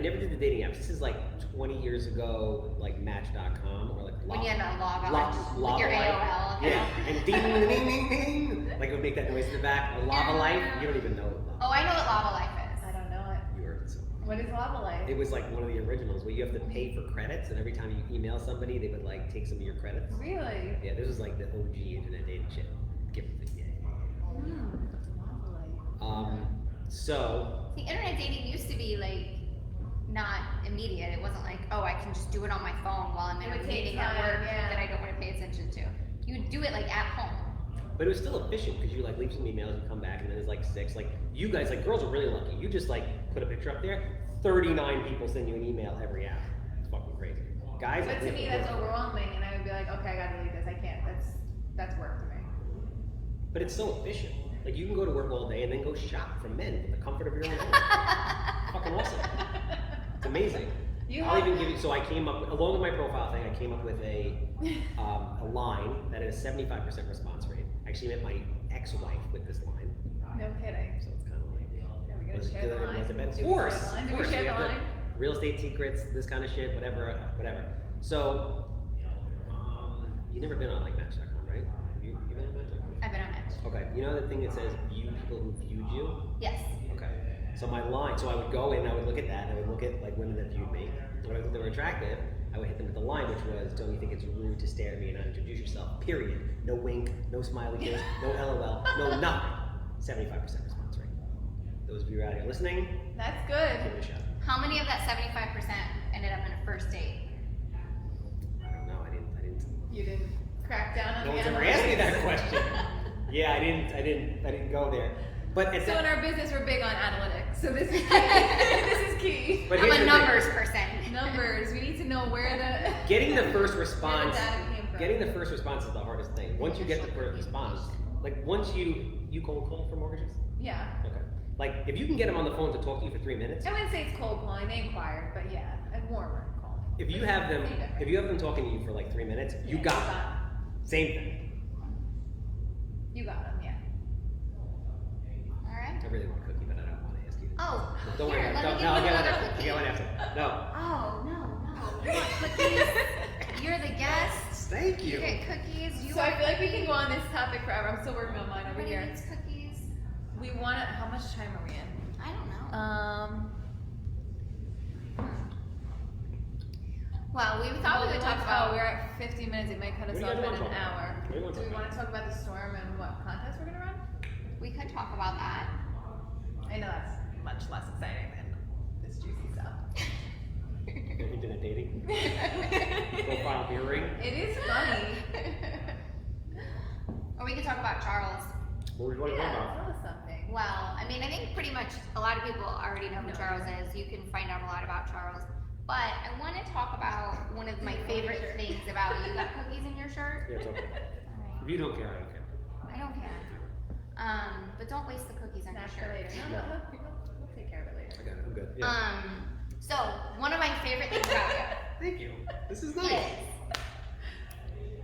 Speaker 2: never did the dating apps. This is like 20 years ago, like Match.com or like
Speaker 1: When you had to log on
Speaker 2: Lava
Speaker 1: with your
Speaker 2: Life.
Speaker 1: AOL.
Speaker 2: Yeah, and ding, ding, ding, ding, ding. Like it would make that noise in the back. A Lava Life, you don't even know what
Speaker 1: Oh, I know what Lava Life is.
Speaker 3: I don't know it.
Speaker 2: you heard it so.
Speaker 3: What is lava life?
Speaker 2: It was like one of the originals where you have to pay for credits, and every time you email somebody, they would like take some of your credits.
Speaker 3: Really?
Speaker 2: Yeah, this was like the OG internet dating shit. Give it to you.
Speaker 3: Lava life.
Speaker 2: So
Speaker 1: See, internet dating used to be like not immediate. It wasn't like, oh, I can just do it on my phone while I'm in
Speaker 3: It
Speaker 1: a
Speaker 3: would take
Speaker 1: meeting at
Speaker 3: time,
Speaker 1: work
Speaker 3: yeah.
Speaker 1: that I don't want to pay attention to. You would do it like at home.
Speaker 2: but it was still efficient because you like leave some emails, you come back, and then there's like 6. Like you guys, like girls are really lucky. You just like put a picture up there, 39 people send you an email every hour. It's fucking crazy. Guys,
Speaker 3: But to me, that's overwhelming, and I would be like, okay, I gotta delete this. I can't. That's work to me.
Speaker 2: But it's so efficient. Like you can go to work all day and then go shop for men in the comfort of your own home. Fucking awesome. It's amazing. I'll even give you. So I came up along with my profile thing. I came up with a line that had a 75% response rate. I actually met my ex-wife with this line,
Speaker 3: No kidding.
Speaker 2: so it's kind of like.
Speaker 3: Yeah, we gotta
Speaker 2: Was it
Speaker 3: share the
Speaker 2: good?
Speaker 3: line.
Speaker 2: Was it bad? Of
Speaker 3: Do we
Speaker 2: course,
Speaker 3: share the line?
Speaker 2: of
Speaker 3: Do we
Speaker 2: course.
Speaker 3: share
Speaker 2: We
Speaker 3: the
Speaker 2: have the
Speaker 3: line?
Speaker 2: real estate secrets, this kind of shit, whatever. So, you've never been on like Match.com, right? You been on Match.com?
Speaker 1: I've been on Match.
Speaker 2: Okay. You know the thing that says view people who viewed you?
Speaker 1: Yes.
Speaker 2: Okay. So my line, so I would go in, I would look at that, and I would look at like women that viewed me. And when I thought they were attractive, I would hit them with the line, which was, don't you think it's rude to stare at me and not introduce yourself? Period. No wink, no smiley face, no LOL, no nothing. 75% response rate. Those of you out here listening,
Speaker 3: That's
Speaker 2: give
Speaker 3: good.
Speaker 2: it a shot.
Speaker 1: How many of that 75% ended up in a first date?
Speaker 2: I don't know, I didn't.
Speaker 3: You didn't crack down on
Speaker 2: No
Speaker 3: the
Speaker 2: one's ever
Speaker 3: analytics.
Speaker 2: asked me that question. Yeah, I didn't go there. But it's
Speaker 3: So in our business, we're big on analytics. So this is key. This is key.
Speaker 2: But
Speaker 1: I'm
Speaker 2: here's
Speaker 1: a
Speaker 2: the
Speaker 1: numbers
Speaker 2: thing.
Speaker 1: person.
Speaker 3: Numbers. We need to know where the
Speaker 2: Getting the first
Speaker 3: where
Speaker 2: response.
Speaker 3: the data came from.
Speaker 2: Getting the first response is the hardest thing. Once you get the first response, like once you cold call for mortgages?
Speaker 3: Yeah.
Speaker 2: Okay. Like if you can get them on the phone to talk to you for 3 minutes,
Speaker 3: I wouldn't say it's cold calling. They inquired, but yeah, a warmer call.
Speaker 2: if you have them talking to you for like 3 minutes, you got them. Same thing.
Speaker 3: You got them, yeah.
Speaker 1: All right.
Speaker 2: I really want a cookie, but I don't want to ask you.
Speaker 1: Oh,
Speaker 2: Don't worry
Speaker 1: here,
Speaker 2: about it.
Speaker 1: let me
Speaker 2: No, I'll
Speaker 1: give you
Speaker 2: get one
Speaker 1: another
Speaker 2: after. I'll
Speaker 1: cookie.
Speaker 2: get one after. No.
Speaker 1: Oh, no. You want cookies? You're the guest.
Speaker 2: Thank
Speaker 1: You
Speaker 2: you.
Speaker 1: get cookies. You
Speaker 3: So I
Speaker 1: want
Speaker 3: feel like we can
Speaker 1: cookies.
Speaker 3: go on this topic forever. I'm still working on mine over
Speaker 1: Everybody
Speaker 3: here.
Speaker 1: needs cookies.
Speaker 3: We want to. How much time are we in?
Speaker 1: I don't know. Well, we thought we would talk about.
Speaker 3: Oh, we're at 50 minutes. It might cut us
Speaker 2: What do you
Speaker 3: off
Speaker 2: guys
Speaker 3: in
Speaker 2: wanna
Speaker 3: an
Speaker 2: talk about?
Speaker 3: hour.
Speaker 2: What do you wanna
Speaker 3: Do we
Speaker 2: talk
Speaker 3: want to talk about the storm and what contest we're gonna run?
Speaker 1: We could talk about that.
Speaker 3: I know that's much less exciting than this juicy stuff.
Speaker 2: Internet dating. loud hearing.
Speaker 3: It is funny.
Speaker 1: Or we could talk about Charles.
Speaker 2: What were you going to talk
Speaker 3: Yeah,
Speaker 2: about?
Speaker 3: tell us something.
Speaker 1: Well, I mean, I think pretty much a lot of people already know who Charles is. You can find out a lot about Charles. But I want to talk about one of my favorite things about you. You got cookies in your shirt?
Speaker 2: Yeah, it's okay.
Speaker 1: Alright.
Speaker 2: If you don't care, I don't care.
Speaker 1: I don't care. But don't waste the cookies on your
Speaker 3: Snatch for
Speaker 1: shirt.
Speaker 3: later. No, we'll take care of it later.
Speaker 2: I got it. I'm good. Yeah.
Speaker 1: So one of my favorite things about you
Speaker 2: Thank you. This is nice.
Speaker 1: is,
Speaker 3: You're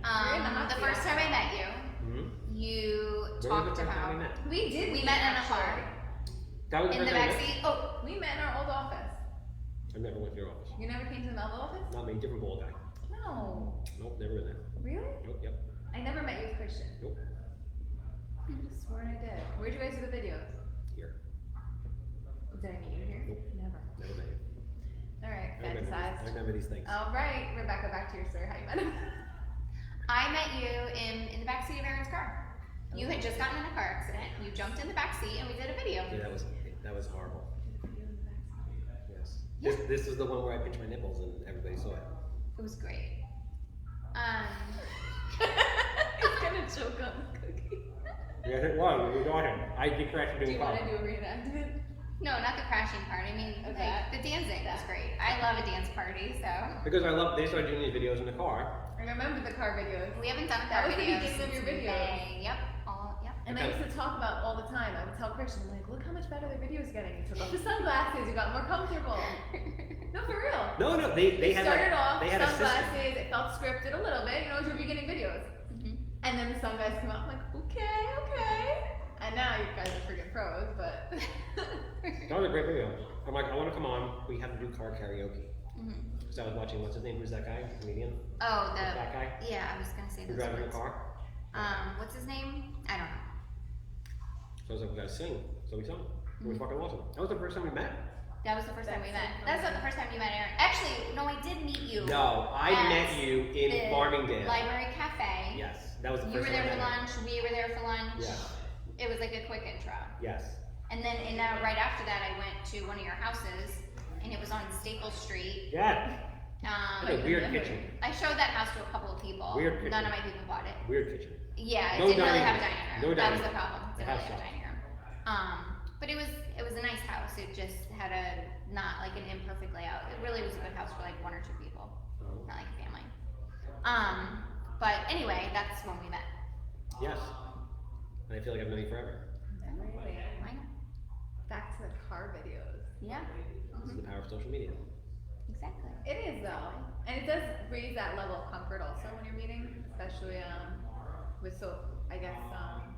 Speaker 3: in the hot
Speaker 1: the
Speaker 3: seat.
Speaker 1: first time I met you,
Speaker 2: Mm-hmm.
Speaker 1: you
Speaker 2: Where was
Speaker 1: talked
Speaker 2: the first time we
Speaker 1: about.
Speaker 2: met?
Speaker 3: We did.
Speaker 1: We
Speaker 3: meet,
Speaker 1: met in a
Speaker 3: actually.
Speaker 1: car.
Speaker 2: That was
Speaker 1: In the
Speaker 2: first time we
Speaker 1: back
Speaker 2: met?
Speaker 1: seat. Oh,
Speaker 3: We met in our old office.
Speaker 2: I never went to your office.
Speaker 3: You never came to the Melville office?
Speaker 2: Not me, different ball guy.
Speaker 3: No.
Speaker 2: Nope, never been there.
Speaker 3: Really?
Speaker 2: Nope, yep.
Speaker 3: I never met you with Christian.
Speaker 2: Nope.
Speaker 3: I just sworn I did. Where'd you guys do the videos?
Speaker 2: Here.
Speaker 3: Did I meet you here?
Speaker 2: Nope.
Speaker 3: Never.
Speaker 2: Never met you.
Speaker 3: Alright,
Speaker 2: I remember, I
Speaker 3: fantasized.
Speaker 2: remember these things.
Speaker 3: Alright, Rebecca, back to your story. How you met him?
Speaker 1: I met you in the back seat of Aaron's car. You had just gotten in a car accident. You jumped in the back seat and we did a video.
Speaker 2: Yeah, that was horrible. Yes.
Speaker 1: Yeah.
Speaker 2: This was the one where I pinched my nipples and everybody saw it.
Speaker 1: It was great.
Speaker 3: He's gonna choke on the cookie.
Speaker 2: Yes, it was. We got him. I did crash
Speaker 3: Do
Speaker 2: into
Speaker 3: you
Speaker 2: a car.
Speaker 3: want to do a reenactment?
Speaker 1: No, not the crashing part. I mean,
Speaker 3: Okay.
Speaker 1: like, the dancing was great. I love a dance party, so.
Speaker 2: Because they started doing these videos in the car.
Speaker 3: I remember the car videos.
Speaker 1: We haven't done a
Speaker 3: That
Speaker 1: car
Speaker 3: was the
Speaker 1: video
Speaker 3: beginning of
Speaker 1: since
Speaker 3: your videos.
Speaker 1: May. Yep. Yep.
Speaker 3: And I used to talk about all the time. I would tell Christian, like, look how much better their videos getting. You took off the sunglasses, you got more comfortable. No, for real.
Speaker 2: No, they
Speaker 3: It
Speaker 2: had
Speaker 3: started
Speaker 2: like,
Speaker 3: off
Speaker 2: they had a system.
Speaker 3: sunglasses, it felt scripted a little bit, you know, it was your beginning videos.
Speaker 1: Mhm.
Speaker 3: And then the sunglasses came out, I'm like, okay. And now you guys are freaking pros, but
Speaker 2: That was a great video. I'm like, I want to come on. We have to do car karaoke.
Speaker 1: Mhm.
Speaker 2: Because I was watching, what's his name? Who's that guy? The comedian?
Speaker 1: Oh, the.
Speaker 2: That guy?
Speaker 1: Yeah, I was gonna say
Speaker 2: Who's
Speaker 1: those
Speaker 2: driving the
Speaker 1: words.
Speaker 2: car?
Speaker 1: What's his name? I don't know.
Speaker 2: So I was like, we gotta sing. So we sung. It was fucking awesome. That was the first time we met.
Speaker 1: That was the first time we
Speaker 3: That's
Speaker 1: met.
Speaker 3: so
Speaker 1: That's not
Speaker 3: funny.
Speaker 1: the first time you met Aaron. Actually, no, I did meet you.
Speaker 2: No, I
Speaker 1: At
Speaker 2: met you in
Speaker 1: the
Speaker 2: Farmingdale.
Speaker 1: Library Cafe.
Speaker 2: Yes, that was the
Speaker 1: You were
Speaker 2: first
Speaker 1: there
Speaker 2: time
Speaker 1: for
Speaker 2: I met
Speaker 1: lunch. We were there for lunch.
Speaker 2: Yes.
Speaker 1: It was like a quick intro.
Speaker 2: you. Yes.
Speaker 1: And then right after that, I went to one of your houses, and it was on Staple Street.
Speaker 2: Yeah. What a
Speaker 1: Um,
Speaker 2: weird kitchen.
Speaker 1: I showed that house to a couple of people.
Speaker 2: Weird kitchen.
Speaker 1: None of my people bought it.
Speaker 2: Weird kitchen.
Speaker 1: Yeah, it
Speaker 2: No
Speaker 1: didn't really
Speaker 2: dining
Speaker 1: have a
Speaker 2: room.
Speaker 1: dining room.
Speaker 2: No
Speaker 1: That was
Speaker 2: dining
Speaker 1: the
Speaker 2: room.
Speaker 1: problem. It
Speaker 2: The
Speaker 1: didn't really
Speaker 2: house
Speaker 1: have a
Speaker 2: sucked.
Speaker 1: dining room. But it was a nice house. It just had a not like an imperfect layout. It really was a good house for like one or two people, not like a family. But anyway, that's when we met.
Speaker 2: Yes. And I feel like I've known you forever.
Speaker 1: I know.
Speaker 3: back to the car videos.
Speaker 1: Yeah.
Speaker 2: This is the power of social media.
Speaker 1: Exactly.
Speaker 3: It is though, and it does raise that level of comfort also when you're meeting, especially with I guess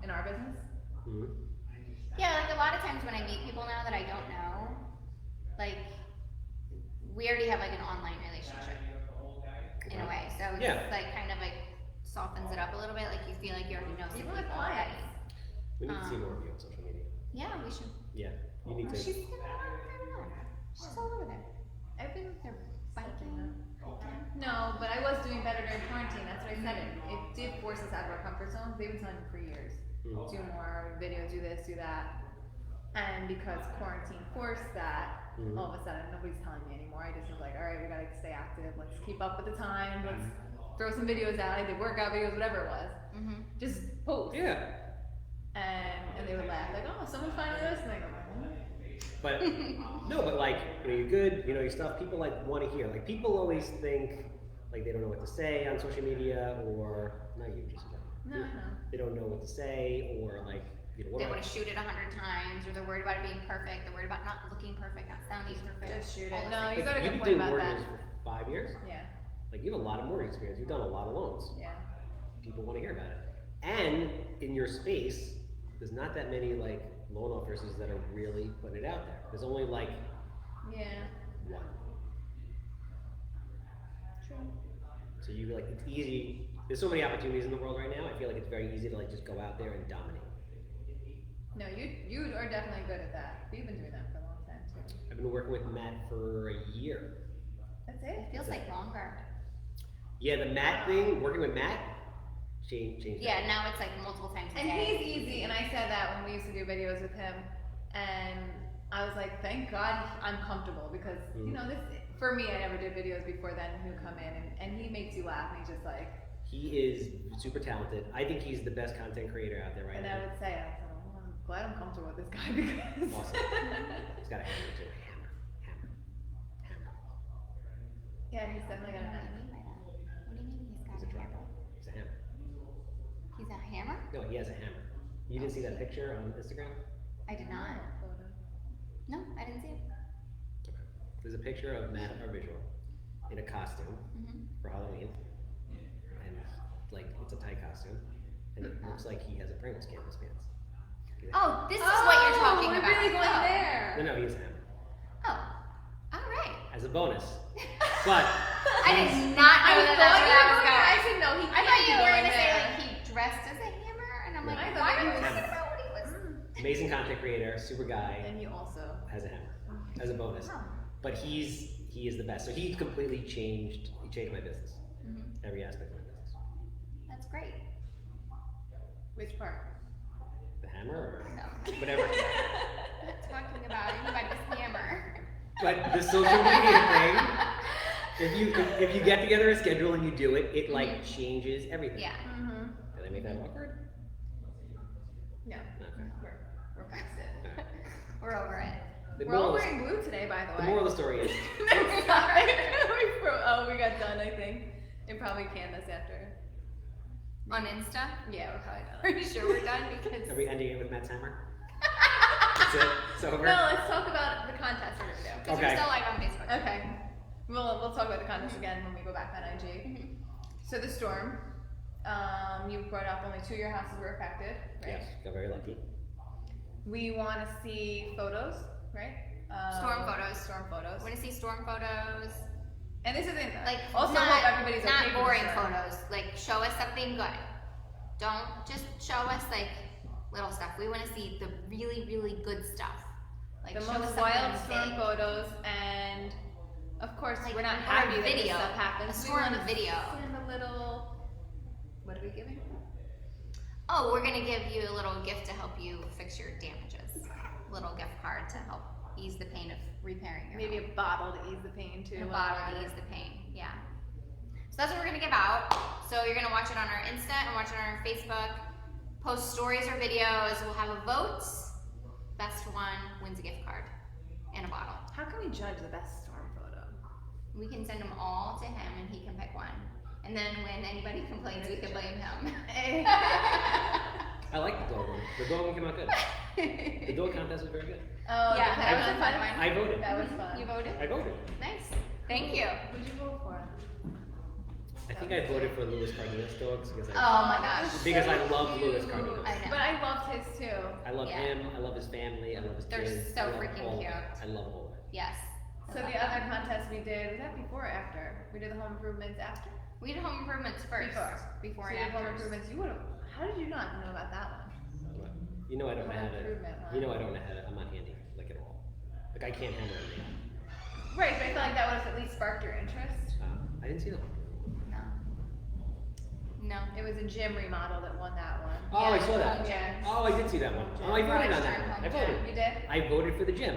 Speaker 3: in our business.
Speaker 2: Mm-hmm.
Speaker 1: Yeah, like a lot of times when I meet people now that I don't know, like we already have like an online relationship in a way. So it's
Speaker 2: Yeah.
Speaker 1: like kind of like softens it up a little bit. Like you feel like you already know some
Speaker 3: Even with
Speaker 1: people already.
Speaker 3: clients.
Speaker 2: We need to see more of you on social media.
Speaker 1: Yeah, we should.
Speaker 2: Yeah. You need
Speaker 1: Well,
Speaker 2: to.
Speaker 1: she's I don't know. She's all over there.
Speaker 3: I've been
Speaker 1: They're
Speaker 3: biking.
Speaker 1: biking.
Speaker 3: No, but I was doing better during quarantine. That's what I said. It did force us out of our comfort zones. They've been telling me for years,
Speaker 2: Mhm.
Speaker 3: do more video, do this, do that. And because quarantine forced that,
Speaker 2: Mhm.
Speaker 3: all of a sudden nobody's telling me anymore. I just was like, all right, we gotta stay active. Let's keep up with the times. Let's throw some videos out. I did workout videos, whatever it was.
Speaker 1: Mm-hmm.
Speaker 3: Just post.
Speaker 2: Yeah.
Speaker 3: And they would laugh like, oh, someone's finally listening. I'm like,
Speaker 2: But no, but like you're good, you know your stuff. People like want to hear. Like people always think like they don't know what to say on social media, or not you, just
Speaker 3: no, no.
Speaker 2: they don't know what to say, or like what
Speaker 1: They
Speaker 2: do I-
Speaker 1: want to shoot it 100 times, or they're worried about it being perfect. They're worried about not looking perfect, not sounding perfect.
Speaker 3: Just shoot
Speaker 1: all
Speaker 3: it.
Speaker 1: those
Speaker 3: No,
Speaker 1: things.
Speaker 3: you got a
Speaker 2: You've
Speaker 3: good
Speaker 2: been
Speaker 3: point
Speaker 2: doing
Speaker 3: about
Speaker 2: mortgages
Speaker 3: that.
Speaker 2: for 5 years.
Speaker 3: Yeah,
Speaker 2: Like you have a lot of mortgage experience. You've done a lot of loans.
Speaker 3: yeah.
Speaker 2: People want to hear about it. And in your space, there's not that many like loan officers that are really putting it out there. There's only like
Speaker 3: Yeah.
Speaker 2: one.
Speaker 3: True.
Speaker 2: So you feel like it's easy. There's so many opportunities in the world right now. I feel like it's very easy to like just go out there and dominate.
Speaker 3: No, you are definitely good at that. We've been doing that for a long time too.
Speaker 2: I've been working with Matt for a year.
Speaker 3: That's
Speaker 1: It
Speaker 3: it.
Speaker 1: feels like longer.
Speaker 2: Yeah, the Matt thing, working with Matt, changed.
Speaker 1: Yeah, now it's like multiple times a
Speaker 3: And
Speaker 1: day.
Speaker 3: he's easy, and I said that when we used to do videos with him, and I was like, thank God I'm comfortable because you know this. For me, I never did videos before then who come in and he makes you laugh and he's just like.
Speaker 2: He is super talented. I think he's the best content creator out there right
Speaker 3: And
Speaker 2: now.
Speaker 3: I would say, I'm glad I'm comfortable with this guy because.
Speaker 2: Awesome. He's got a hammer too. Hammer.
Speaker 3: Yeah, he's definitely got a
Speaker 1: What do you mean by that? What do you mean he's got
Speaker 2: He's a
Speaker 1: a
Speaker 2: drop.
Speaker 1: hammer?
Speaker 2: He's a hammer.
Speaker 1: He's a hammer?
Speaker 2: No, he has a hammer. You didn't see that picture on Instagram?
Speaker 1: I did not. No, I didn't see it.
Speaker 2: There's a picture of Matt, our visual, in a costume for Halloween. And like, it's a tight costume. And it looks like he has a Pringles can in his pants.
Speaker 1: Oh, this is what you're talking
Speaker 3: we're
Speaker 1: about.
Speaker 3: really going
Speaker 1: Oh.
Speaker 3: there.
Speaker 2: No, he has a hammer.
Speaker 1: Oh, all right.
Speaker 2: As a bonus. But
Speaker 1: I did not know that that's where I was going.
Speaker 3: I said no, he
Speaker 1: I
Speaker 3: can't
Speaker 1: thought you
Speaker 3: be
Speaker 1: were
Speaker 3: going
Speaker 1: gonna say
Speaker 3: there.
Speaker 1: like he dressed as a hammer, and I'm like,
Speaker 2: No.
Speaker 1: why are
Speaker 3: I
Speaker 1: you
Speaker 3: thought
Speaker 1: thinking
Speaker 2: he was-
Speaker 1: about what he was?
Speaker 2: amazing content creator, super guy,
Speaker 3: And he also.
Speaker 2: has a hammer. As a bonus.
Speaker 1: Oh.
Speaker 2: But he is the best. So he completely changed my business.
Speaker 1: Mhm.
Speaker 2: Every aspect of my business.
Speaker 1: That's great.
Speaker 3: Which part?
Speaker 2: The hammer
Speaker 1: No.
Speaker 2: or whatever.
Speaker 1: Talking about anybody's hammer.
Speaker 2: But the social media thing, if you get together a schedule and you do it, it like changes everything.
Speaker 1: Yeah.
Speaker 3: Mm-hmm.
Speaker 2: Did I make that awkward?
Speaker 3: No.
Speaker 2: Okay.
Speaker 3: We're past it.
Speaker 2: Alright.
Speaker 1: We're over it.
Speaker 2: The
Speaker 3: We're all
Speaker 2: moral,
Speaker 3: wearing blue today, by the way.
Speaker 2: the moral of the story is
Speaker 3: Sorry. We got done, I think. It probably canned us after.
Speaker 1: On Insta?
Speaker 3: Yeah, we're probably done.
Speaker 1: Are you sure we're done? Because
Speaker 2: are we ending it with Matt's hammer? That's it? It's over?
Speaker 3: No, let's talk about the contest we're gonna do.
Speaker 1: we're
Speaker 2: Okay.
Speaker 1: still live on Facebook.
Speaker 3: Okay. We'll talk about the contest again when we go back on IG.
Speaker 1: Mhm.
Speaker 3: So the storm, you brought up only 2 of your houses were affected, right?
Speaker 2: Yes, got very lucky.
Speaker 3: We want to see photos, right?
Speaker 1: Storm photos.
Speaker 3: Storm photos.
Speaker 1: Want to see storm photos?
Speaker 3: And this isn't
Speaker 1: Like
Speaker 3: also
Speaker 1: not,
Speaker 3: hope everybody's
Speaker 1: not
Speaker 3: okay with
Speaker 1: boring
Speaker 3: the storm.
Speaker 1: photos. Like show us something good. Don't just show us like little stuff. We want to see the really, really good stuff. Like
Speaker 3: The
Speaker 1: show us
Speaker 3: most
Speaker 1: something
Speaker 3: wild storm
Speaker 1: big.
Speaker 3: photos, and of course
Speaker 1: Like,
Speaker 3: we're not
Speaker 1: or a
Speaker 3: happy that
Speaker 1: video.
Speaker 3: this stuff happens.
Speaker 1: A
Speaker 3: We
Speaker 1: storm
Speaker 3: wanna
Speaker 1: video.
Speaker 3: Send a little. What are we giving?
Speaker 1: Oh, we're gonna give you a little gift to help you fix your damages. A little gift card to help ease the pain of repairing your
Speaker 3: Maybe
Speaker 1: home.
Speaker 3: a bottle to ease the pain too.
Speaker 1: A
Speaker 3: while
Speaker 1: bottle
Speaker 3: we're
Speaker 1: to
Speaker 3: at
Speaker 1: ease
Speaker 3: it.
Speaker 1: the pain. Yeah. So that's what we're gonna give out. So you're gonna watch it on our Insta and watch it on our Facebook. Post stories or videos. We'll have a vote. Best one wins a gift card and a bottle.
Speaker 3: How can we judge the best storm photo?
Speaker 1: We can send them all to him and he can pick one. And then when anybody complains, we can blame him.
Speaker 2: I like the dog one. The dog one came out good. The dog contest was very good.
Speaker 3: Oh,
Speaker 1: Yeah,
Speaker 3: the
Speaker 1: that was a
Speaker 3: contest?
Speaker 1: fun one.
Speaker 2: I voted.
Speaker 3: That was fun.
Speaker 1: You voted?
Speaker 2: I voted.
Speaker 1: Nice. Thank you.
Speaker 3: Who'd you vote for?
Speaker 2: I think I voted for Louis Cardenas dogs because
Speaker 1: Oh my gosh.
Speaker 2: Because I love Louis
Speaker 3: Cute.
Speaker 2: Cardenas.
Speaker 1: I know.
Speaker 3: But I loved his too.
Speaker 2: I love
Speaker 1: Yeah.
Speaker 2: him. I love his family. I love his
Speaker 1: They're
Speaker 2: kids.
Speaker 1: so
Speaker 2: I love
Speaker 1: freaking
Speaker 2: all of
Speaker 1: cute.
Speaker 2: it. I love all of it.
Speaker 1: Yes.
Speaker 3: So the other contest we did, was that before or after? We did the home improvements after?
Speaker 1: We did home improvements first. Before
Speaker 3: So
Speaker 1: and
Speaker 3: we did home
Speaker 1: after.
Speaker 3: improvements. You would have. How did you not know about that one?
Speaker 2: You know I don't know how
Speaker 3: Home
Speaker 2: to.
Speaker 3: improvement one.
Speaker 2: You know I don't know how to. I'm not handy like at all. Like I can't handle anything.
Speaker 3: Right, but I feel like that would have at least sparked your interest.
Speaker 2: I didn't see that one.
Speaker 1: No. No.
Speaker 3: It was a gym remodel that won that one.
Speaker 2: Oh, I
Speaker 1: Yeah,
Speaker 2: saw that.
Speaker 3: Yeah.
Speaker 2: Oh, I did see that one. Oh, I voted on that one. I voted.
Speaker 3: You did?
Speaker 2: I voted for the gym.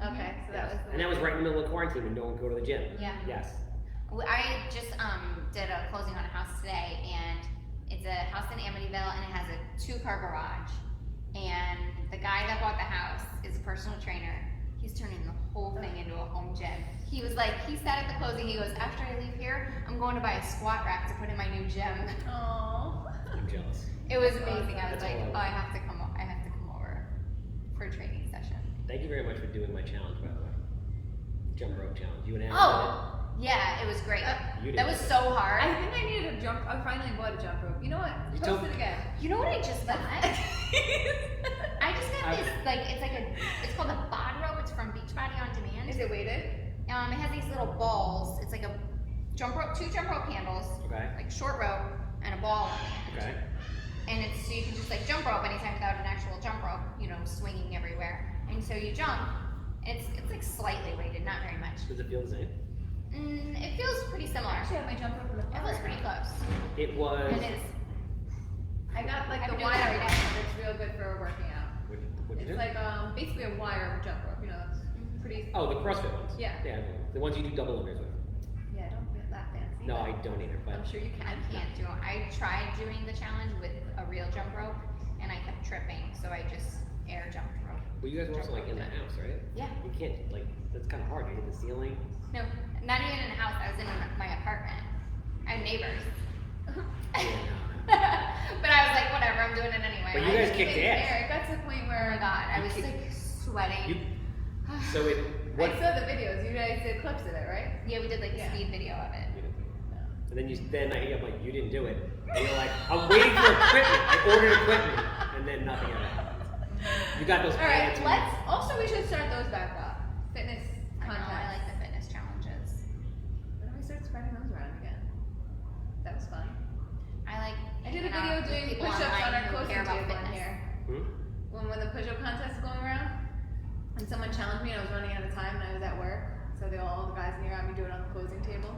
Speaker 3: Okay, so that was the
Speaker 2: And that was right in the middle of quarantine when no one could go to the gym.
Speaker 1: Yeah.
Speaker 2: Yes.
Speaker 1: I just did a closing on a house today, and it's a house in Amityville, and it has a 2-car garage. And the guy that bought the house is a personal trainer. He's turning the whole thing into a home gym. He was like, he said at the closing, he goes, after I leave here, I'm going to buy a squat rack to put in my new gym.
Speaker 3: Aww.
Speaker 2: I'm jealous.
Speaker 1: It was amazing. I was
Speaker 2: That's
Speaker 1: like,
Speaker 2: all I want.
Speaker 1: oh, I have to come over for a training session.
Speaker 2: Thank you very much for doing my challenge, by the way. Jump rope challenge. You and Aaron
Speaker 1: Oh, yeah, it was great.
Speaker 2: You
Speaker 1: That
Speaker 2: did.
Speaker 1: was so hard.
Speaker 3: I think I needed a jump. I finally bought a jump rope. You know what?
Speaker 2: You
Speaker 3: Post
Speaker 2: told-
Speaker 3: it again.
Speaker 1: You know what I just got? I just got this, like, it's called a bod rope. It's from Beachbody On Demand.
Speaker 3: Is it weighted?
Speaker 1: It has these little balls. It's like a jump rope, 2 jump rope handles,
Speaker 2: Okay.
Speaker 1: like short rope, and a ball on it.
Speaker 2: Okay.
Speaker 1: And it's so you can just like jump rope anytime without an actual jump rope, swinging everywhere. And so you jump. It's like slightly weighted, not very much.
Speaker 2: Does it feel the same?
Speaker 1: It feels pretty
Speaker 3: I
Speaker 1: similar.
Speaker 3: actually have my jump rope in the
Speaker 1: It
Speaker 3: car.
Speaker 1: feels pretty close.
Speaker 2: It was.
Speaker 1: And it's
Speaker 3: I got like
Speaker 1: I've
Speaker 3: the
Speaker 1: been doing it
Speaker 3: wire
Speaker 1: every
Speaker 3: one,
Speaker 1: day.
Speaker 3: but it's real good for working out.
Speaker 2: What'd you
Speaker 3: It's
Speaker 2: do?
Speaker 3: like basically a wire jump rope. You know, it's pretty.
Speaker 2: Oh, the CrossFit ones.
Speaker 3: Yeah.
Speaker 2: Yeah, the ones you do double unders with.
Speaker 3: Yeah, don't get that fancy.
Speaker 2: No,
Speaker 3: but
Speaker 2: I don't either. But
Speaker 3: I'm sure you
Speaker 1: I
Speaker 3: can.
Speaker 1: can't do it. I tried doing the challenge with a real jump rope, and I kept tripping, so I just air jumped rope.
Speaker 2: well, you guys were also like in the house, right?
Speaker 1: Yeah.
Speaker 2: You can't like that's kind of hard. You hit the ceiling.
Speaker 1: No, not even in a house. I was in my apartment. I had neighbors. But I was like, whatever, I'm doing it anyway.
Speaker 2: But
Speaker 3: I
Speaker 2: you guys
Speaker 3: didn't
Speaker 2: kicked
Speaker 3: even
Speaker 2: ass.
Speaker 3: care. It got to the point
Speaker 1: Oh
Speaker 3: where
Speaker 1: my god, I
Speaker 2: You
Speaker 1: was
Speaker 2: kicked-
Speaker 1: like sweating.
Speaker 2: You so it what?
Speaker 3: I saw the videos. You guys did clips of it, right?
Speaker 1: Yeah, we did like a
Speaker 3: Yeah.
Speaker 1: speed video of it.
Speaker 2: And then I hit you up like you didn't do it. And you're like, I'm waiting for equipment. I ordered equipment, and then nothing ever happened. You got those
Speaker 3: All right,
Speaker 2: pants.
Speaker 3: let's. Also, we should start those back up. Fitness
Speaker 1: I know,
Speaker 3: content.
Speaker 1: I like the fitness challenges.
Speaker 3: When do we start spreading those around again? That was fun.
Speaker 1: I like.
Speaker 3: I did a
Speaker 1: hanging out
Speaker 3: video
Speaker 1: with
Speaker 3: doing
Speaker 1: people
Speaker 3: push-ups
Speaker 1: online
Speaker 3: on our
Speaker 1: who
Speaker 3: closing
Speaker 1: care about
Speaker 3: table in
Speaker 1: fitness.
Speaker 3: here.
Speaker 2: Hmm?
Speaker 3: When the push-up contest is going around, and someone challenged me, and I was running out of time, and I was at work, so all the guys near me do it on the closing table.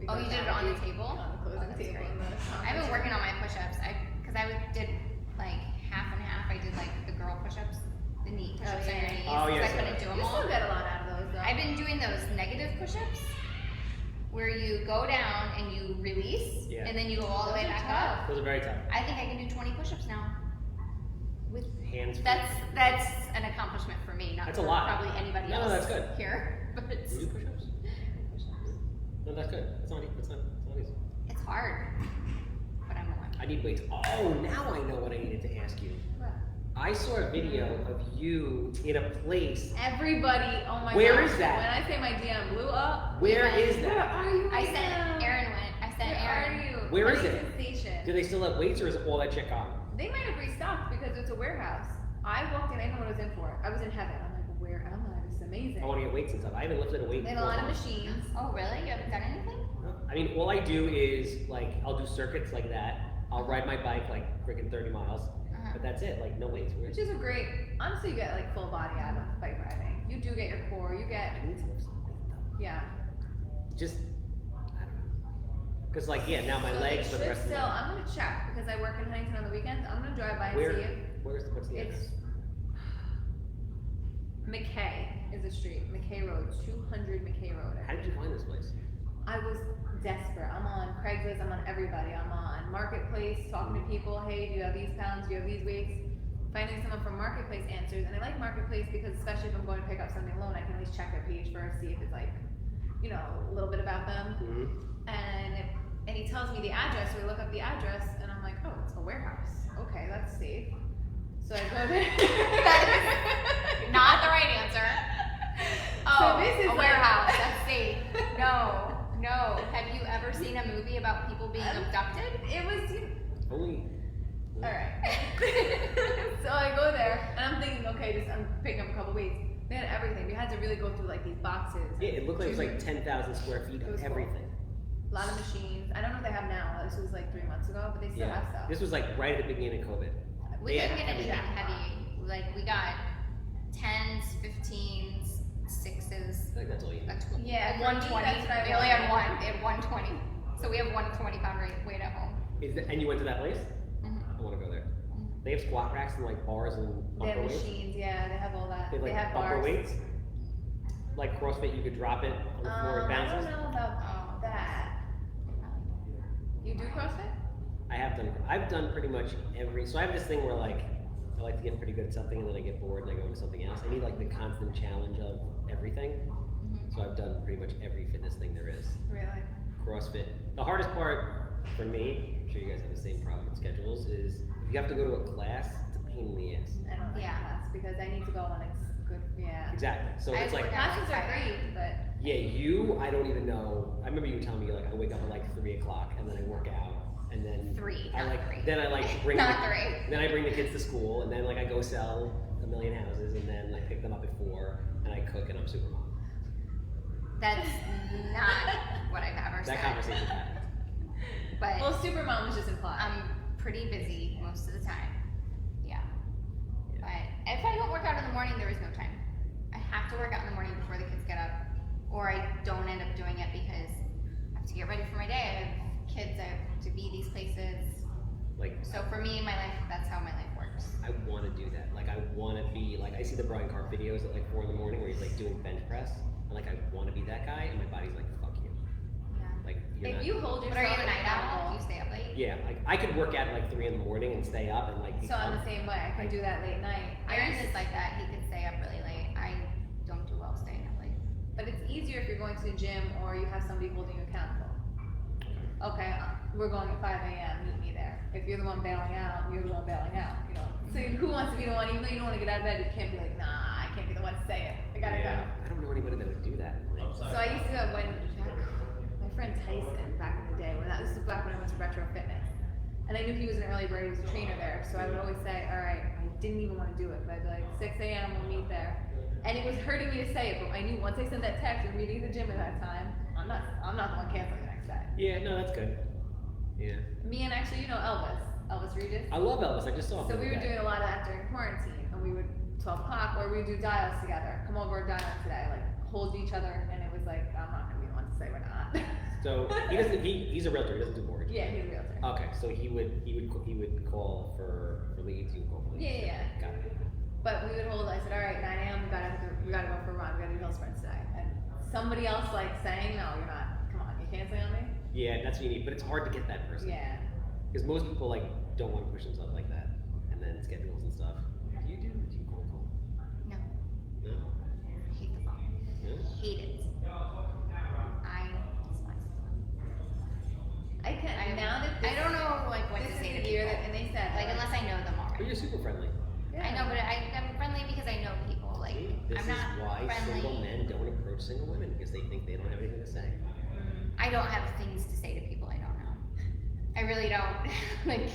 Speaker 1: Oh, you did it on the table?
Speaker 3: On the closing
Speaker 1: Oh, that's
Speaker 3: table.
Speaker 1: great.
Speaker 3: in the
Speaker 1: I've been working on my push-ups. Because I did like half and half. I did like the girl push-ups, the knee push-ups on
Speaker 3: yeah.
Speaker 1: your knees.
Speaker 2: Oh,
Speaker 1: 'cause
Speaker 2: yes,
Speaker 1: I couldn't
Speaker 2: yeah.
Speaker 1: do them
Speaker 3: You
Speaker 1: all.
Speaker 3: still get a lot out of those, though.
Speaker 1: I've been doing those negative push-ups where you go down and you release,
Speaker 2: Yeah.
Speaker 1: and then you go all the way
Speaker 3: Those are
Speaker 1: back up.
Speaker 2: Those are very tough.
Speaker 1: I think I can do 20 push-ups now. With
Speaker 2: Hands.
Speaker 1: that's an accomplishment for me, not
Speaker 2: That's a
Speaker 1: for
Speaker 2: lot.
Speaker 1: probably anybody
Speaker 2: No,
Speaker 1: else
Speaker 2: that's good.
Speaker 1: here. But
Speaker 2: You do push-ups? No, that's good. That's not easy.
Speaker 1: it's hard. But I'm going.
Speaker 2: I need weights. Oh, now I know what I needed to ask you.
Speaker 3: What?
Speaker 2: I saw a video of you in a place.
Speaker 3: Everybody, oh my god.
Speaker 2: Where is that?
Speaker 3: When I say my DM blew up,
Speaker 2: Where is
Speaker 3: where
Speaker 2: that?
Speaker 3: are you?
Speaker 1: I
Speaker 3: right
Speaker 1: sent
Speaker 3: now?
Speaker 1: Aaron went. I sent
Speaker 3: Where
Speaker 1: Aaron.
Speaker 3: are you?
Speaker 2: Where is it?
Speaker 3: Huntington Station.
Speaker 2: Do they still have weights, or is all that shit gone?
Speaker 3: They might have restocked because it's a warehouse. I walked in, I didn't know what I was in for. I was in heaven. I'm like, where am I? This is amazing.
Speaker 2: I want to get weights and stuff. I haven't lifted a weight.
Speaker 3: They
Speaker 2: in
Speaker 3: had a lot of
Speaker 2: months.
Speaker 3: machines.
Speaker 1: Oh really? You haven't done anything?
Speaker 2: I mean, all I do is like I'll do circuits like that. I'll ride my bike like freaking 30 miles, but that's it. Like no weights.
Speaker 3: Which is a great, honestly, you get like full body out of bike riding. You do get your core, you get,
Speaker 2: I need to lift something though.
Speaker 3: yeah.
Speaker 2: Just I don't know. Cause like yeah, now my
Speaker 3: So
Speaker 2: legs
Speaker 3: it
Speaker 2: for the
Speaker 3: should
Speaker 2: rest of the
Speaker 3: still,
Speaker 2: day.
Speaker 3: I'm gonna check because I work in Huntington on the weekends. I'm gonna drive by and
Speaker 2: Where?
Speaker 3: see it.
Speaker 2: What's the address?
Speaker 3: It's McKay is the street. McKay Road, 200 McKay Road.
Speaker 2: How did you find this place?
Speaker 3: I was desperate. I'm on Craigslist. I'm on everybody. I'm on Marketplace, talking to people. Hey, do you have these pounds? Do you have these weights? Finding someone from Marketplace answers. And I like Marketplace because especially if I'm going to pick up something alone, I can at least check their page first, see if it's like, you know, a little bit about them.
Speaker 2: Mm-hmm.
Speaker 3: And he tells me the address, so we look up the address, and I'm like, oh, it's a warehouse. Okay, that's safe. So I go there.
Speaker 1: Not the right answer. Oh,
Speaker 3: So this is
Speaker 1: a
Speaker 3: like-
Speaker 1: warehouse. That's safe. No. Have you ever seen a movie about people being abducted?
Speaker 3: It was.
Speaker 2: Only.
Speaker 3: All right. So I go there, and I'm thinking, okay, I'm picking up a couple weights. They had everything. We had to really go through like these boxes.
Speaker 2: Yeah, it looked like it was like 10,000 square feet
Speaker 3: It was
Speaker 2: of
Speaker 3: cool.
Speaker 2: everything.
Speaker 3: A lot of machines. I don't know if they have now. This was like 3 months ago, but they still have stuff.
Speaker 2: This was like right at the beginning of COVID.
Speaker 1: We
Speaker 2: Yeah,
Speaker 1: didn't get anything
Speaker 3: yeah.
Speaker 1: heavy. Like we got 10s, 15s, 6s.
Speaker 2: I think that's all you need.
Speaker 3: Yeah, for me,
Speaker 1: 120.
Speaker 3: that's what I
Speaker 1: They only had
Speaker 3: wanted.
Speaker 1: one. They had 120. So we have 120 pound weight at home.
Speaker 2: And you went to that place?
Speaker 1: Mhm.
Speaker 2: I want to go there. They have squat racks and like bars and
Speaker 3: They have
Speaker 2: bumper weights.
Speaker 3: machines. Yeah, they have all that.
Speaker 2: They have like
Speaker 3: have
Speaker 2: bumper
Speaker 3: bars.
Speaker 2: weights. Like CrossFit, you could drop it on the floor, it
Speaker 3: I
Speaker 2: bounces.
Speaker 3: don't know about that. You do CrossFit?
Speaker 2: I've done pretty much every, so I have this thing where like, I like to get pretty good at something and then I get bored and I go into something else. I need like the constant challenge of everything. So I've done pretty much every fitness thing there is.
Speaker 3: Really?
Speaker 2: CrossFit. The hardest part for me, I'm sure you guys have the same problem with schedules, is if you have to go to a class, it's a pain in the ass.
Speaker 3: I don't like
Speaker 1: Yeah.
Speaker 3: class because I need to go when it's good. Yeah.
Speaker 2: Exactly. So
Speaker 1: I
Speaker 2: it's like,
Speaker 1: work
Speaker 3: Classes are great, but
Speaker 2: yeah, I don't even know. I remember you telling me like I wake up at like 3 o'clock and then I work out and then
Speaker 1: 3,
Speaker 2: I
Speaker 1: not
Speaker 2: like
Speaker 1: 3.
Speaker 2: then I like bring
Speaker 1: Not
Speaker 2: the,
Speaker 1: 3.
Speaker 2: then I bring the kids to school and then like I go sell a million houses and then I pick them up at 4 and I cook and I'm super mom.
Speaker 1: That's not what I've ever said.
Speaker 2: That conversation happened.
Speaker 1: But
Speaker 3: well, Supermom is just implied.
Speaker 1: I'm pretty busy most of the time. Yeah. But if I don't work out in the morning, there is no time. I have to work out in the morning before the kids get up, or I don't end up doing it because I have to get ready for my day. I have kids. I have to be these places.
Speaker 2: Like
Speaker 1: So for me, my life, that's how my life works.
Speaker 2: I want to to do that. Like I want to be like I see the Brian Carp videos at like 4 in the morning where he's like doing bench press, and like I want to be that guy, and my body's like fuck you.
Speaker 1: Yeah.
Speaker 2: Like you're
Speaker 3: If
Speaker 2: not.
Speaker 3: you hold
Speaker 1: But
Speaker 3: yourself
Speaker 1: are you a night owl?
Speaker 3: accountable.
Speaker 1: Do you stay up late?
Speaker 2: Yeah, like I could work out at like 3 in the morning and stay up and like.
Speaker 3: So I'm the same way. I can do that late night.
Speaker 1: Aaron is like that. He could stay up really late. I don't do well staying up late.
Speaker 3: But it's easier if you're going to the gym or you have somebody holding you accountable. Okay, we're going at 5 a.m. Meet me there. If you're the one bailing out, you're the one bailing out. You know. So who wants to be the one? Even though you don't want to get out of bed, you can't be like, nah, I can't be the one to say it. I gotta go.
Speaker 2: I don't know anybody that would do that.
Speaker 3: So I used to when my friend Tyson back in the day this was back when I went to Retro Fitness, and I knew he was an early bird. He was a trainer there, so I would always say, all right, I didn't even want to do it, but I'd be like 6 a.m. we'll meet there, and it was hurting me to say it, but I knew once I sent that text or meeting at the gym at that time, I'm not the one canceling the next day.
Speaker 2: Yeah, no, that's good. Yeah.
Speaker 3: Me and actually, Elvis Regis.
Speaker 2: I love Elvis. I just saw him.
Speaker 3: So
Speaker 2: the
Speaker 3: we
Speaker 2: other
Speaker 3: were
Speaker 2: day.
Speaker 3: doing a lot of that during quarantine, and we would 12 o'clock, or we would do dials together. Come over dial today, like hold each other, and it was like I'm not gonna be the one to say we're not.
Speaker 2: So he doesn't. He's a realtor. He doesn't do mortgage.
Speaker 3: Yeah, he's a realtor.
Speaker 2: Okay, so he would call for leads. You would call for leads.
Speaker 3: Yeah.
Speaker 2: Got it.
Speaker 3: But we would hold. I said, all right, 9 a.m. We gotta go for a run. We gotta do hill sprints today. And somebody else like saying, no, you're not. Come on, you canceling on me?
Speaker 2: Yeah, that's what you need. But it's hard to get that person.
Speaker 3: Yeah.
Speaker 2: Because most people like don't want to push themselves like that, and then schedules and stuff. Do you call?
Speaker 1: No.
Speaker 2: No.
Speaker 1: I hate the phone.
Speaker 2: No.
Speaker 1: Hate it. I despise it.
Speaker 3: I can
Speaker 1: I-
Speaker 3: now that
Speaker 1: I don't know like what
Speaker 3: this
Speaker 1: to say
Speaker 3: is
Speaker 1: to
Speaker 3: the year
Speaker 1: people.
Speaker 3: that, and they said
Speaker 1: Like unless I know them
Speaker 2: But
Speaker 1: already.
Speaker 2: you're super friendly.
Speaker 1: I know, but I'm friendly because I know people. Like
Speaker 2: See, this
Speaker 1: I'm
Speaker 2: is
Speaker 1: not
Speaker 2: why
Speaker 1: friendly.
Speaker 2: single men don't approach single women because they think they don't have anything to say.
Speaker 1: I don't have things to say to people I don't know. I really don't. Like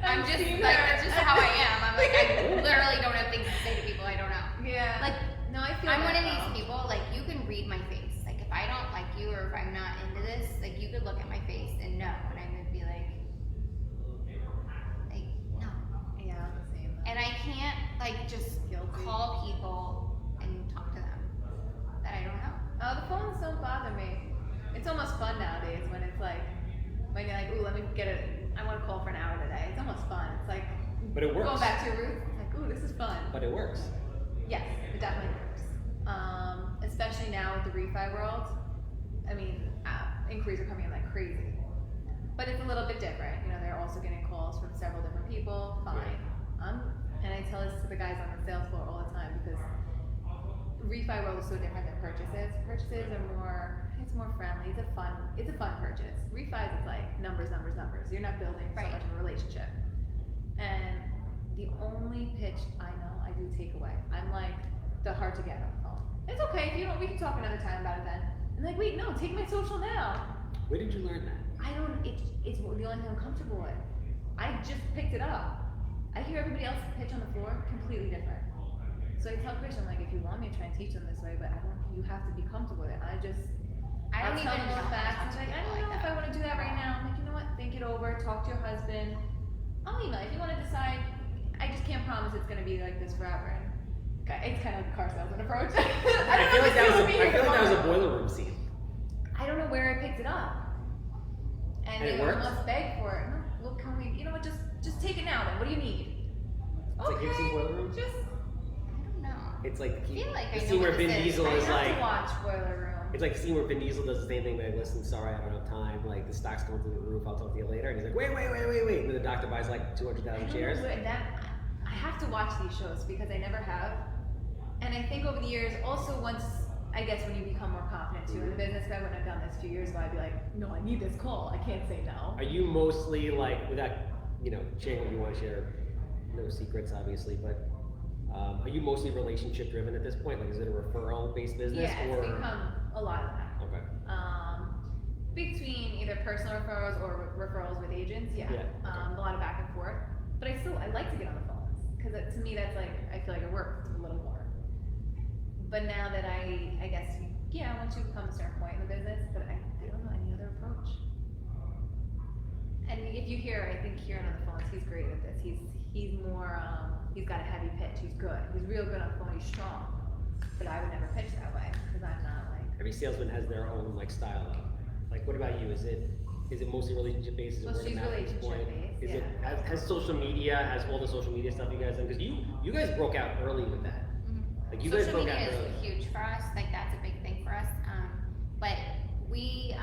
Speaker 1: I'm just
Speaker 3: seen
Speaker 1: like
Speaker 3: her.
Speaker 1: that's just how I am. I'm like I literally don't have things to say to people I don't know.
Speaker 3: Yeah.
Speaker 1: Like
Speaker 3: no, I feel
Speaker 1: I'm one
Speaker 3: that,
Speaker 1: of these
Speaker 3: though.
Speaker 1: people, like you can read my face. Like if I don't like you or if I'm not into this, like you could look at my face and know, and I would be like no.
Speaker 3: Yeah, I'm the same.
Speaker 1: And I can't like just
Speaker 3: Guilty.
Speaker 1: call people and talk to them that I don't know.
Speaker 3: Oh, the phones don't bother me. It's almost fun nowadays when it's like, when you're like, ooh, let me get it. I want to call for an hour today. It's almost fun. It's like,
Speaker 2: But it works.
Speaker 3: going back to your roots, it's like, ooh, this is fun.
Speaker 2: But it works.
Speaker 3: Yes, it definitely works. Especially now with the refi world. I mean, inquiries are coming in like crazy. But it's a little bit different. You know, they're also getting calls from several different people. Fine. And I tell this to the guys on the sales floor all the time because refi world is so different than purchases. Purchases are it's more friendly. It's a fun purchase. Refis, it's like numbers. You're not building so
Speaker 1: Right.
Speaker 3: much of a relationship. And the only pitch I know I do take away. I'm like the hard to get on the phone. It's okay if you don't. We can talk another time about it then. And like, wait, no, take my social now.
Speaker 2: Where did you learn that?
Speaker 3: I don't. It's the only thing I'm comfortable with. I just picked it up. I hear everybody else pitch on the floor completely different. So I tell Christian, like, if you want me to try and teach them this way, but I don't. You have to be comfortable with it.
Speaker 1: I don't
Speaker 3: I'll
Speaker 1: even
Speaker 3: tell them
Speaker 1: know
Speaker 3: all the
Speaker 1: how to
Speaker 3: facts.
Speaker 1: talk
Speaker 3: It's
Speaker 1: to
Speaker 3: like, I
Speaker 1: people
Speaker 3: don't know
Speaker 1: like
Speaker 3: if I
Speaker 1: that.
Speaker 3: want to do that right now. I'm like, you know what? Think it over. Talk to your husband. I'll email. If you want to decide, I just can't promise it's going to be like this forever. And it's kind of like a car salesman approach.
Speaker 2: I feel like that was a boiler room scene.
Speaker 3: I don't know where I picked it up. And
Speaker 2: And it
Speaker 3: they
Speaker 2: works?
Speaker 3: almost begged for it. No, well, can we? You know what? Just take it now. Then, what do you need?
Speaker 2: It's like, you've seen Boiler Room?
Speaker 3: Just.
Speaker 1: I don't know.
Speaker 2: It's like
Speaker 1: I feel like I
Speaker 2: the
Speaker 1: know
Speaker 2: scene where
Speaker 1: what
Speaker 2: Vin
Speaker 1: this is.
Speaker 2: Diesel
Speaker 3: I
Speaker 2: is
Speaker 3: have
Speaker 2: like.
Speaker 3: to watch Boiler Room.
Speaker 2: It's like the scene where Vin Diesel does the same thing. Like, listen, sorry, I don't have time. Like the stock's going through the roof. I'll talk to you later. And he's like, wait. And then the doctor buys like 200,000 shares.
Speaker 3: I have to watch these shows because I never have. And I think over the years, also once, I guess when you become more confident too in the business, if I wouldn't have done this a few years ago, I'd be like, no, I need this call. I can't say no.
Speaker 2: Are you mostly like, without sharing what you want to share, no secrets obviously, but are you mostly relationship driven at this point? Like, is it a referral based business
Speaker 3: Yeah,
Speaker 2: or?
Speaker 3: it's become a lot of that.
Speaker 2: Okay.
Speaker 3: Between either personal referrals or referrals with agents, yeah.
Speaker 2: Yeah, okay.
Speaker 3: A lot of back and forth. But I like to get on the phones because to me that's like I feel like I work a little more. But now that I guess once you become a certain point in the business, but I don't know any other approach. And if you hear, I think Kieran on the phones, he's great at this. He's more he's got a heavy pitch. He's good. He's real good on the phone. He's strong. But I would never pitch that way because I'm not like.
Speaker 2: Every salesman has their own like style. Like, what about you? Is it Is it mostly relationship based? Is it
Speaker 3: Well,
Speaker 2: word of
Speaker 3: she's
Speaker 2: mouth at this point?
Speaker 3: relationship based,
Speaker 2: Is it
Speaker 3: yeah.
Speaker 2: has social media, has all the social media stuff you guys done? Because you guys broke out early with that. Like you guys
Speaker 1: Social
Speaker 2: broke out
Speaker 1: media
Speaker 2: early.
Speaker 1: is huge for us. Like that's a big thing for us. But we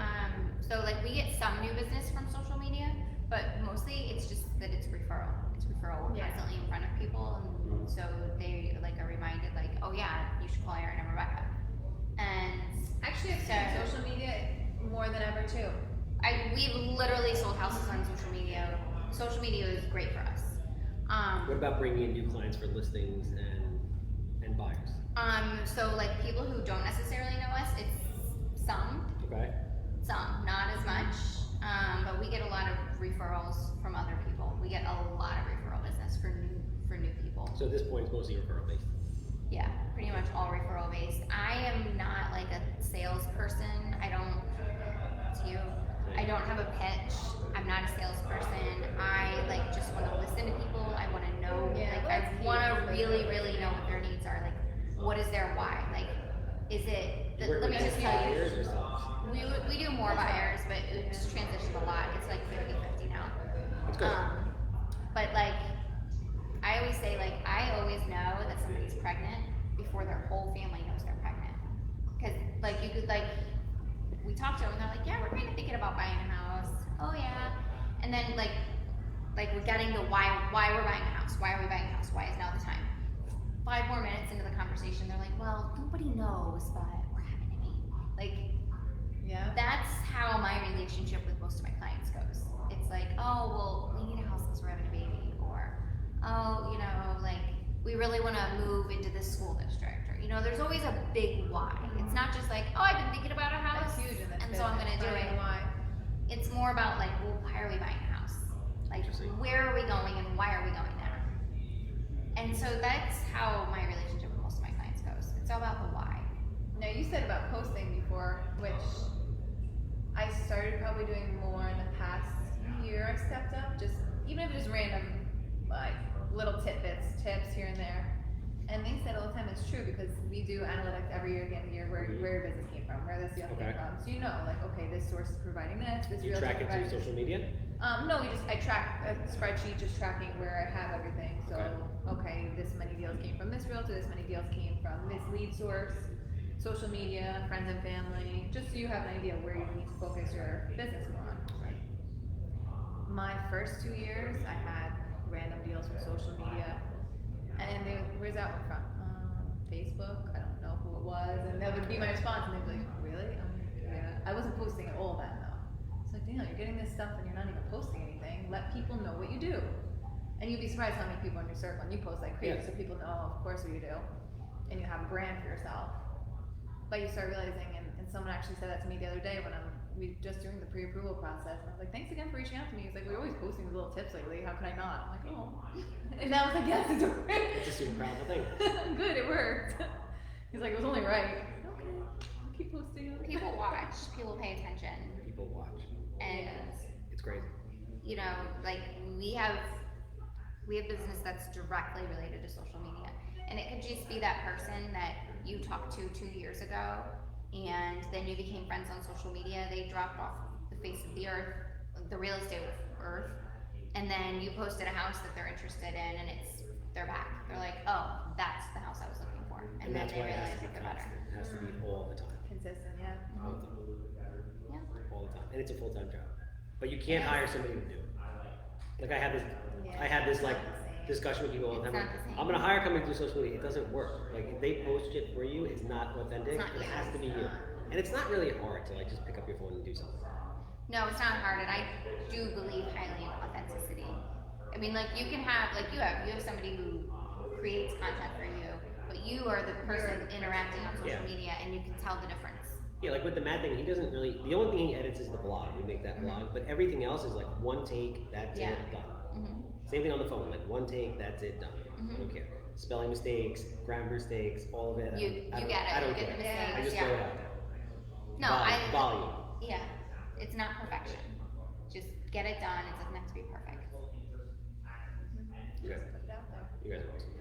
Speaker 1: so like we get some new business from social media, but mostly it's just that it's referral. It's referral. We're
Speaker 3: Yeah.
Speaker 1: constantly in front of people, and so they like are reminded like, oh yeah, you should call Erin and Rebecca. And
Speaker 3: Actually, I've seen
Speaker 1: So-
Speaker 3: social media more than ever too.
Speaker 1: we've literally sold houses on social media. Social media is great for us.
Speaker 2: What about bringing in new clients for listings and buyers?
Speaker 1: So like people who don't necessarily know us, it's some, not as much. But we get a lot of referrals from other people. We get a lot of referral business for new people.
Speaker 2: So at this point, it's mostly referral based.
Speaker 1: Yeah, pretty much all referral based. I am not like a salesperson. I don't have a pitch. I'm not a salesperson. I like just want to listen to people. I want to know.
Speaker 3: Yeah,
Speaker 1: like
Speaker 3: that's
Speaker 1: I
Speaker 3: key.
Speaker 1: want to really, really know what their needs are. Like, what is their why? Like, is it?
Speaker 2: You work
Speaker 1: Let me
Speaker 2: with
Speaker 1: just tell you.
Speaker 2: buyers or sellers?
Speaker 1: We do more buyers, but it's transitioned a lot. It's like 50-50 now.
Speaker 2: It's good.
Speaker 1: But like, I always say like, I always know that somebody's pregnant before their whole family knows they're pregnant. Cause like you could like, we talk to them and they're like, yeah, we're kind of thinking about buying a house. Oh yeah. And then like we're getting to why we're buying a house. Why are we buying a house? Why is now the time? 5 more minutes into the conversation, they're like, well, nobody knows, but we're having a baby. Like,
Speaker 3: Yeah.
Speaker 1: that's how my relationship with most of my clients goes. It's like, oh, well, we need a house because we're having a baby, or, oh, you know, like, we really want to move into this school district, or, you know, there's always a big why. It's not just like, oh, I've been thinking about a house,
Speaker 3: That's huge in this
Speaker 1: and so I'm going to do
Speaker 3: business,
Speaker 1: it.
Speaker 3: finding why.
Speaker 1: It's more about like, well, why are we buying a house? Like,
Speaker 2: Interesting.
Speaker 1: where are we going and why are we going there? And so that's how my relationship with most of my clients goes. It's all about the why.
Speaker 3: Now you said about posting before, which I started probably doing more in the past year. I stepped up, just even if it was random, like little tidbits, tips here and there. And they said all the time it's true because we do analytics every year, again, year where your business came from, where this deal came
Speaker 2: Okay.
Speaker 3: from. So you know, like, okay, this source is providing this
Speaker 2: You
Speaker 3: realtor
Speaker 2: track it
Speaker 3: providing
Speaker 2: through
Speaker 3: this.
Speaker 2: social media?
Speaker 3: No, I track a spreadsheet just tracking where I have everything. So, okay, this many deals came from this realtor, this many deals came from this lead source, social media, friends and family, just so you have an idea where you need to focus your business more on. My first 2 years, I had random deals from social media, and they, where's that one from? Facebook, I don't know who it was, and that would be my response, and they'd be like, really? Yeah. I wasn't posting all that though. It's like, Daniel, you're getting this stuff and you're not even posting anything. Let people know what you do. And you'd be surprised how many people in your circle, and you post like crazy,
Speaker 2: Yeah.
Speaker 3: so people know, of course, what you do. And you have a brand for yourself. But you start realizing, and someone actually said that to me the other day when we just doing the pre-approval process, and I was like, thanks again for reaching out to me. He's like, we're always posting these little tips lately, how could I not? I'm like, oh. And I was like, yes, it's
Speaker 2: It's a super powerful thing.
Speaker 3: good, it worked. He's like, it was only right. Okay, I'll keep posting it.
Speaker 1: People watch, people pay attention,
Speaker 2: People watch.
Speaker 1: and
Speaker 2: It's crazy.
Speaker 1: you know, like we have business that's directly related to social media, and it could just be that person that you talked to 2 years ago, and then you became friends on social media. They dropped off the face of the earth, the real estate earth, and then you posted a house that they're interested in, and they're back. They're like, oh, that's the house I was looking for, and then
Speaker 2: that's
Speaker 1: they
Speaker 2: why it has
Speaker 1: realize
Speaker 2: to be
Speaker 1: they're better.
Speaker 2: constant. It has to be all the time.
Speaker 3: Consistent, yeah.
Speaker 2: All the time.
Speaker 1: Yeah.
Speaker 2: All the time. And it's a full-time job. But you can't hire somebody to do it. Like I had this like discussion with people all the
Speaker 1: It's
Speaker 2: time.
Speaker 1: not the same.
Speaker 2: I'm gonna hire company through social media. It doesn't work. Like if they post it for you, it's not authentic.
Speaker 1: It's not
Speaker 2: It
Speaker 1: you.
Speaker 2: has to be you. And it's not really hard to like just pick up your phone and do something.
Speaker 1: No, it's not hard, and I do believe highly in authenticity. I mean, like you have somebody who creates content for you, but you are the person interacting on social
Speaker 2: Yeah.
Speaker 1: media, and you can tell the difference.
Speaker 2: Yeah, like with the Mad thing, he doesn't really. The only thing he edits is the blog. We make that blog, but everything else is like one take. That's
Speaker 1: Yeah.
Speaker 2: it, done.
Speaker 1: Mm-hmm.
Speaker 2: Same thing on the phone. Like one take. That's it, done. I don't care. Spelling mistakes, grammar mistakes, all of it.
Speaker 1: You
Speaker 2: I don't-
Speaker 1: get it.
Speaker 2: I don't
Speaker 1: You get
Speaker 2: care.
Speaker 1: the mistakes.
Speaker 2: I just
Speaker 1: Yeah.
Speaker 2: throw it out there.
Speaker 1: No,
Speaker 2: Volume.
Speaker 1: Yeah, it's not perfection. Just get it done. It doesn't have to be perfect.
Speaker 2: You guys,
Speaker 3: Put it out there.
Speaker 2: you guys are awesome.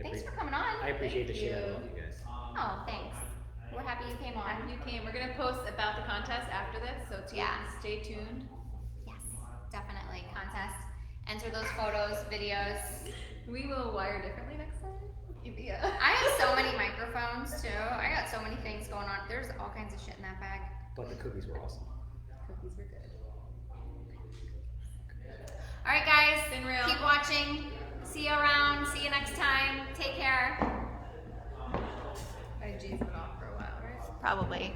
Speaker 1: Thanks for coming on.
Speaker 2: I appreciate the
Speaker 3: Thank
Speaker 2: shit out
Speaker 3: you.
Speaker 2: of you guys.
Speaker 1: Oh, thanks. We're happy you came on.
Speaker 3: Happy you came. We're gonna post about the contest after this, so stay tuned.
Speaker 1: Yes, definitely. Contest. Enter those photos, videos.
Speaker 3: We will wire differently next time. Yeah.
Speaker 1: I have so many microphones too. I got so many things going on. There's all kinds of shit in that bag.
Speaker 2: But the cookies were awesome.
Speaker 3: Cookies were good.
Speaker 1: All right, guys.
Speaker 3: Been real.
Speaker 1: Keep watching. See you around. See you next time. Take care.
Speaker 3: My G's been off for a while, right?
Speaker 1: Probably.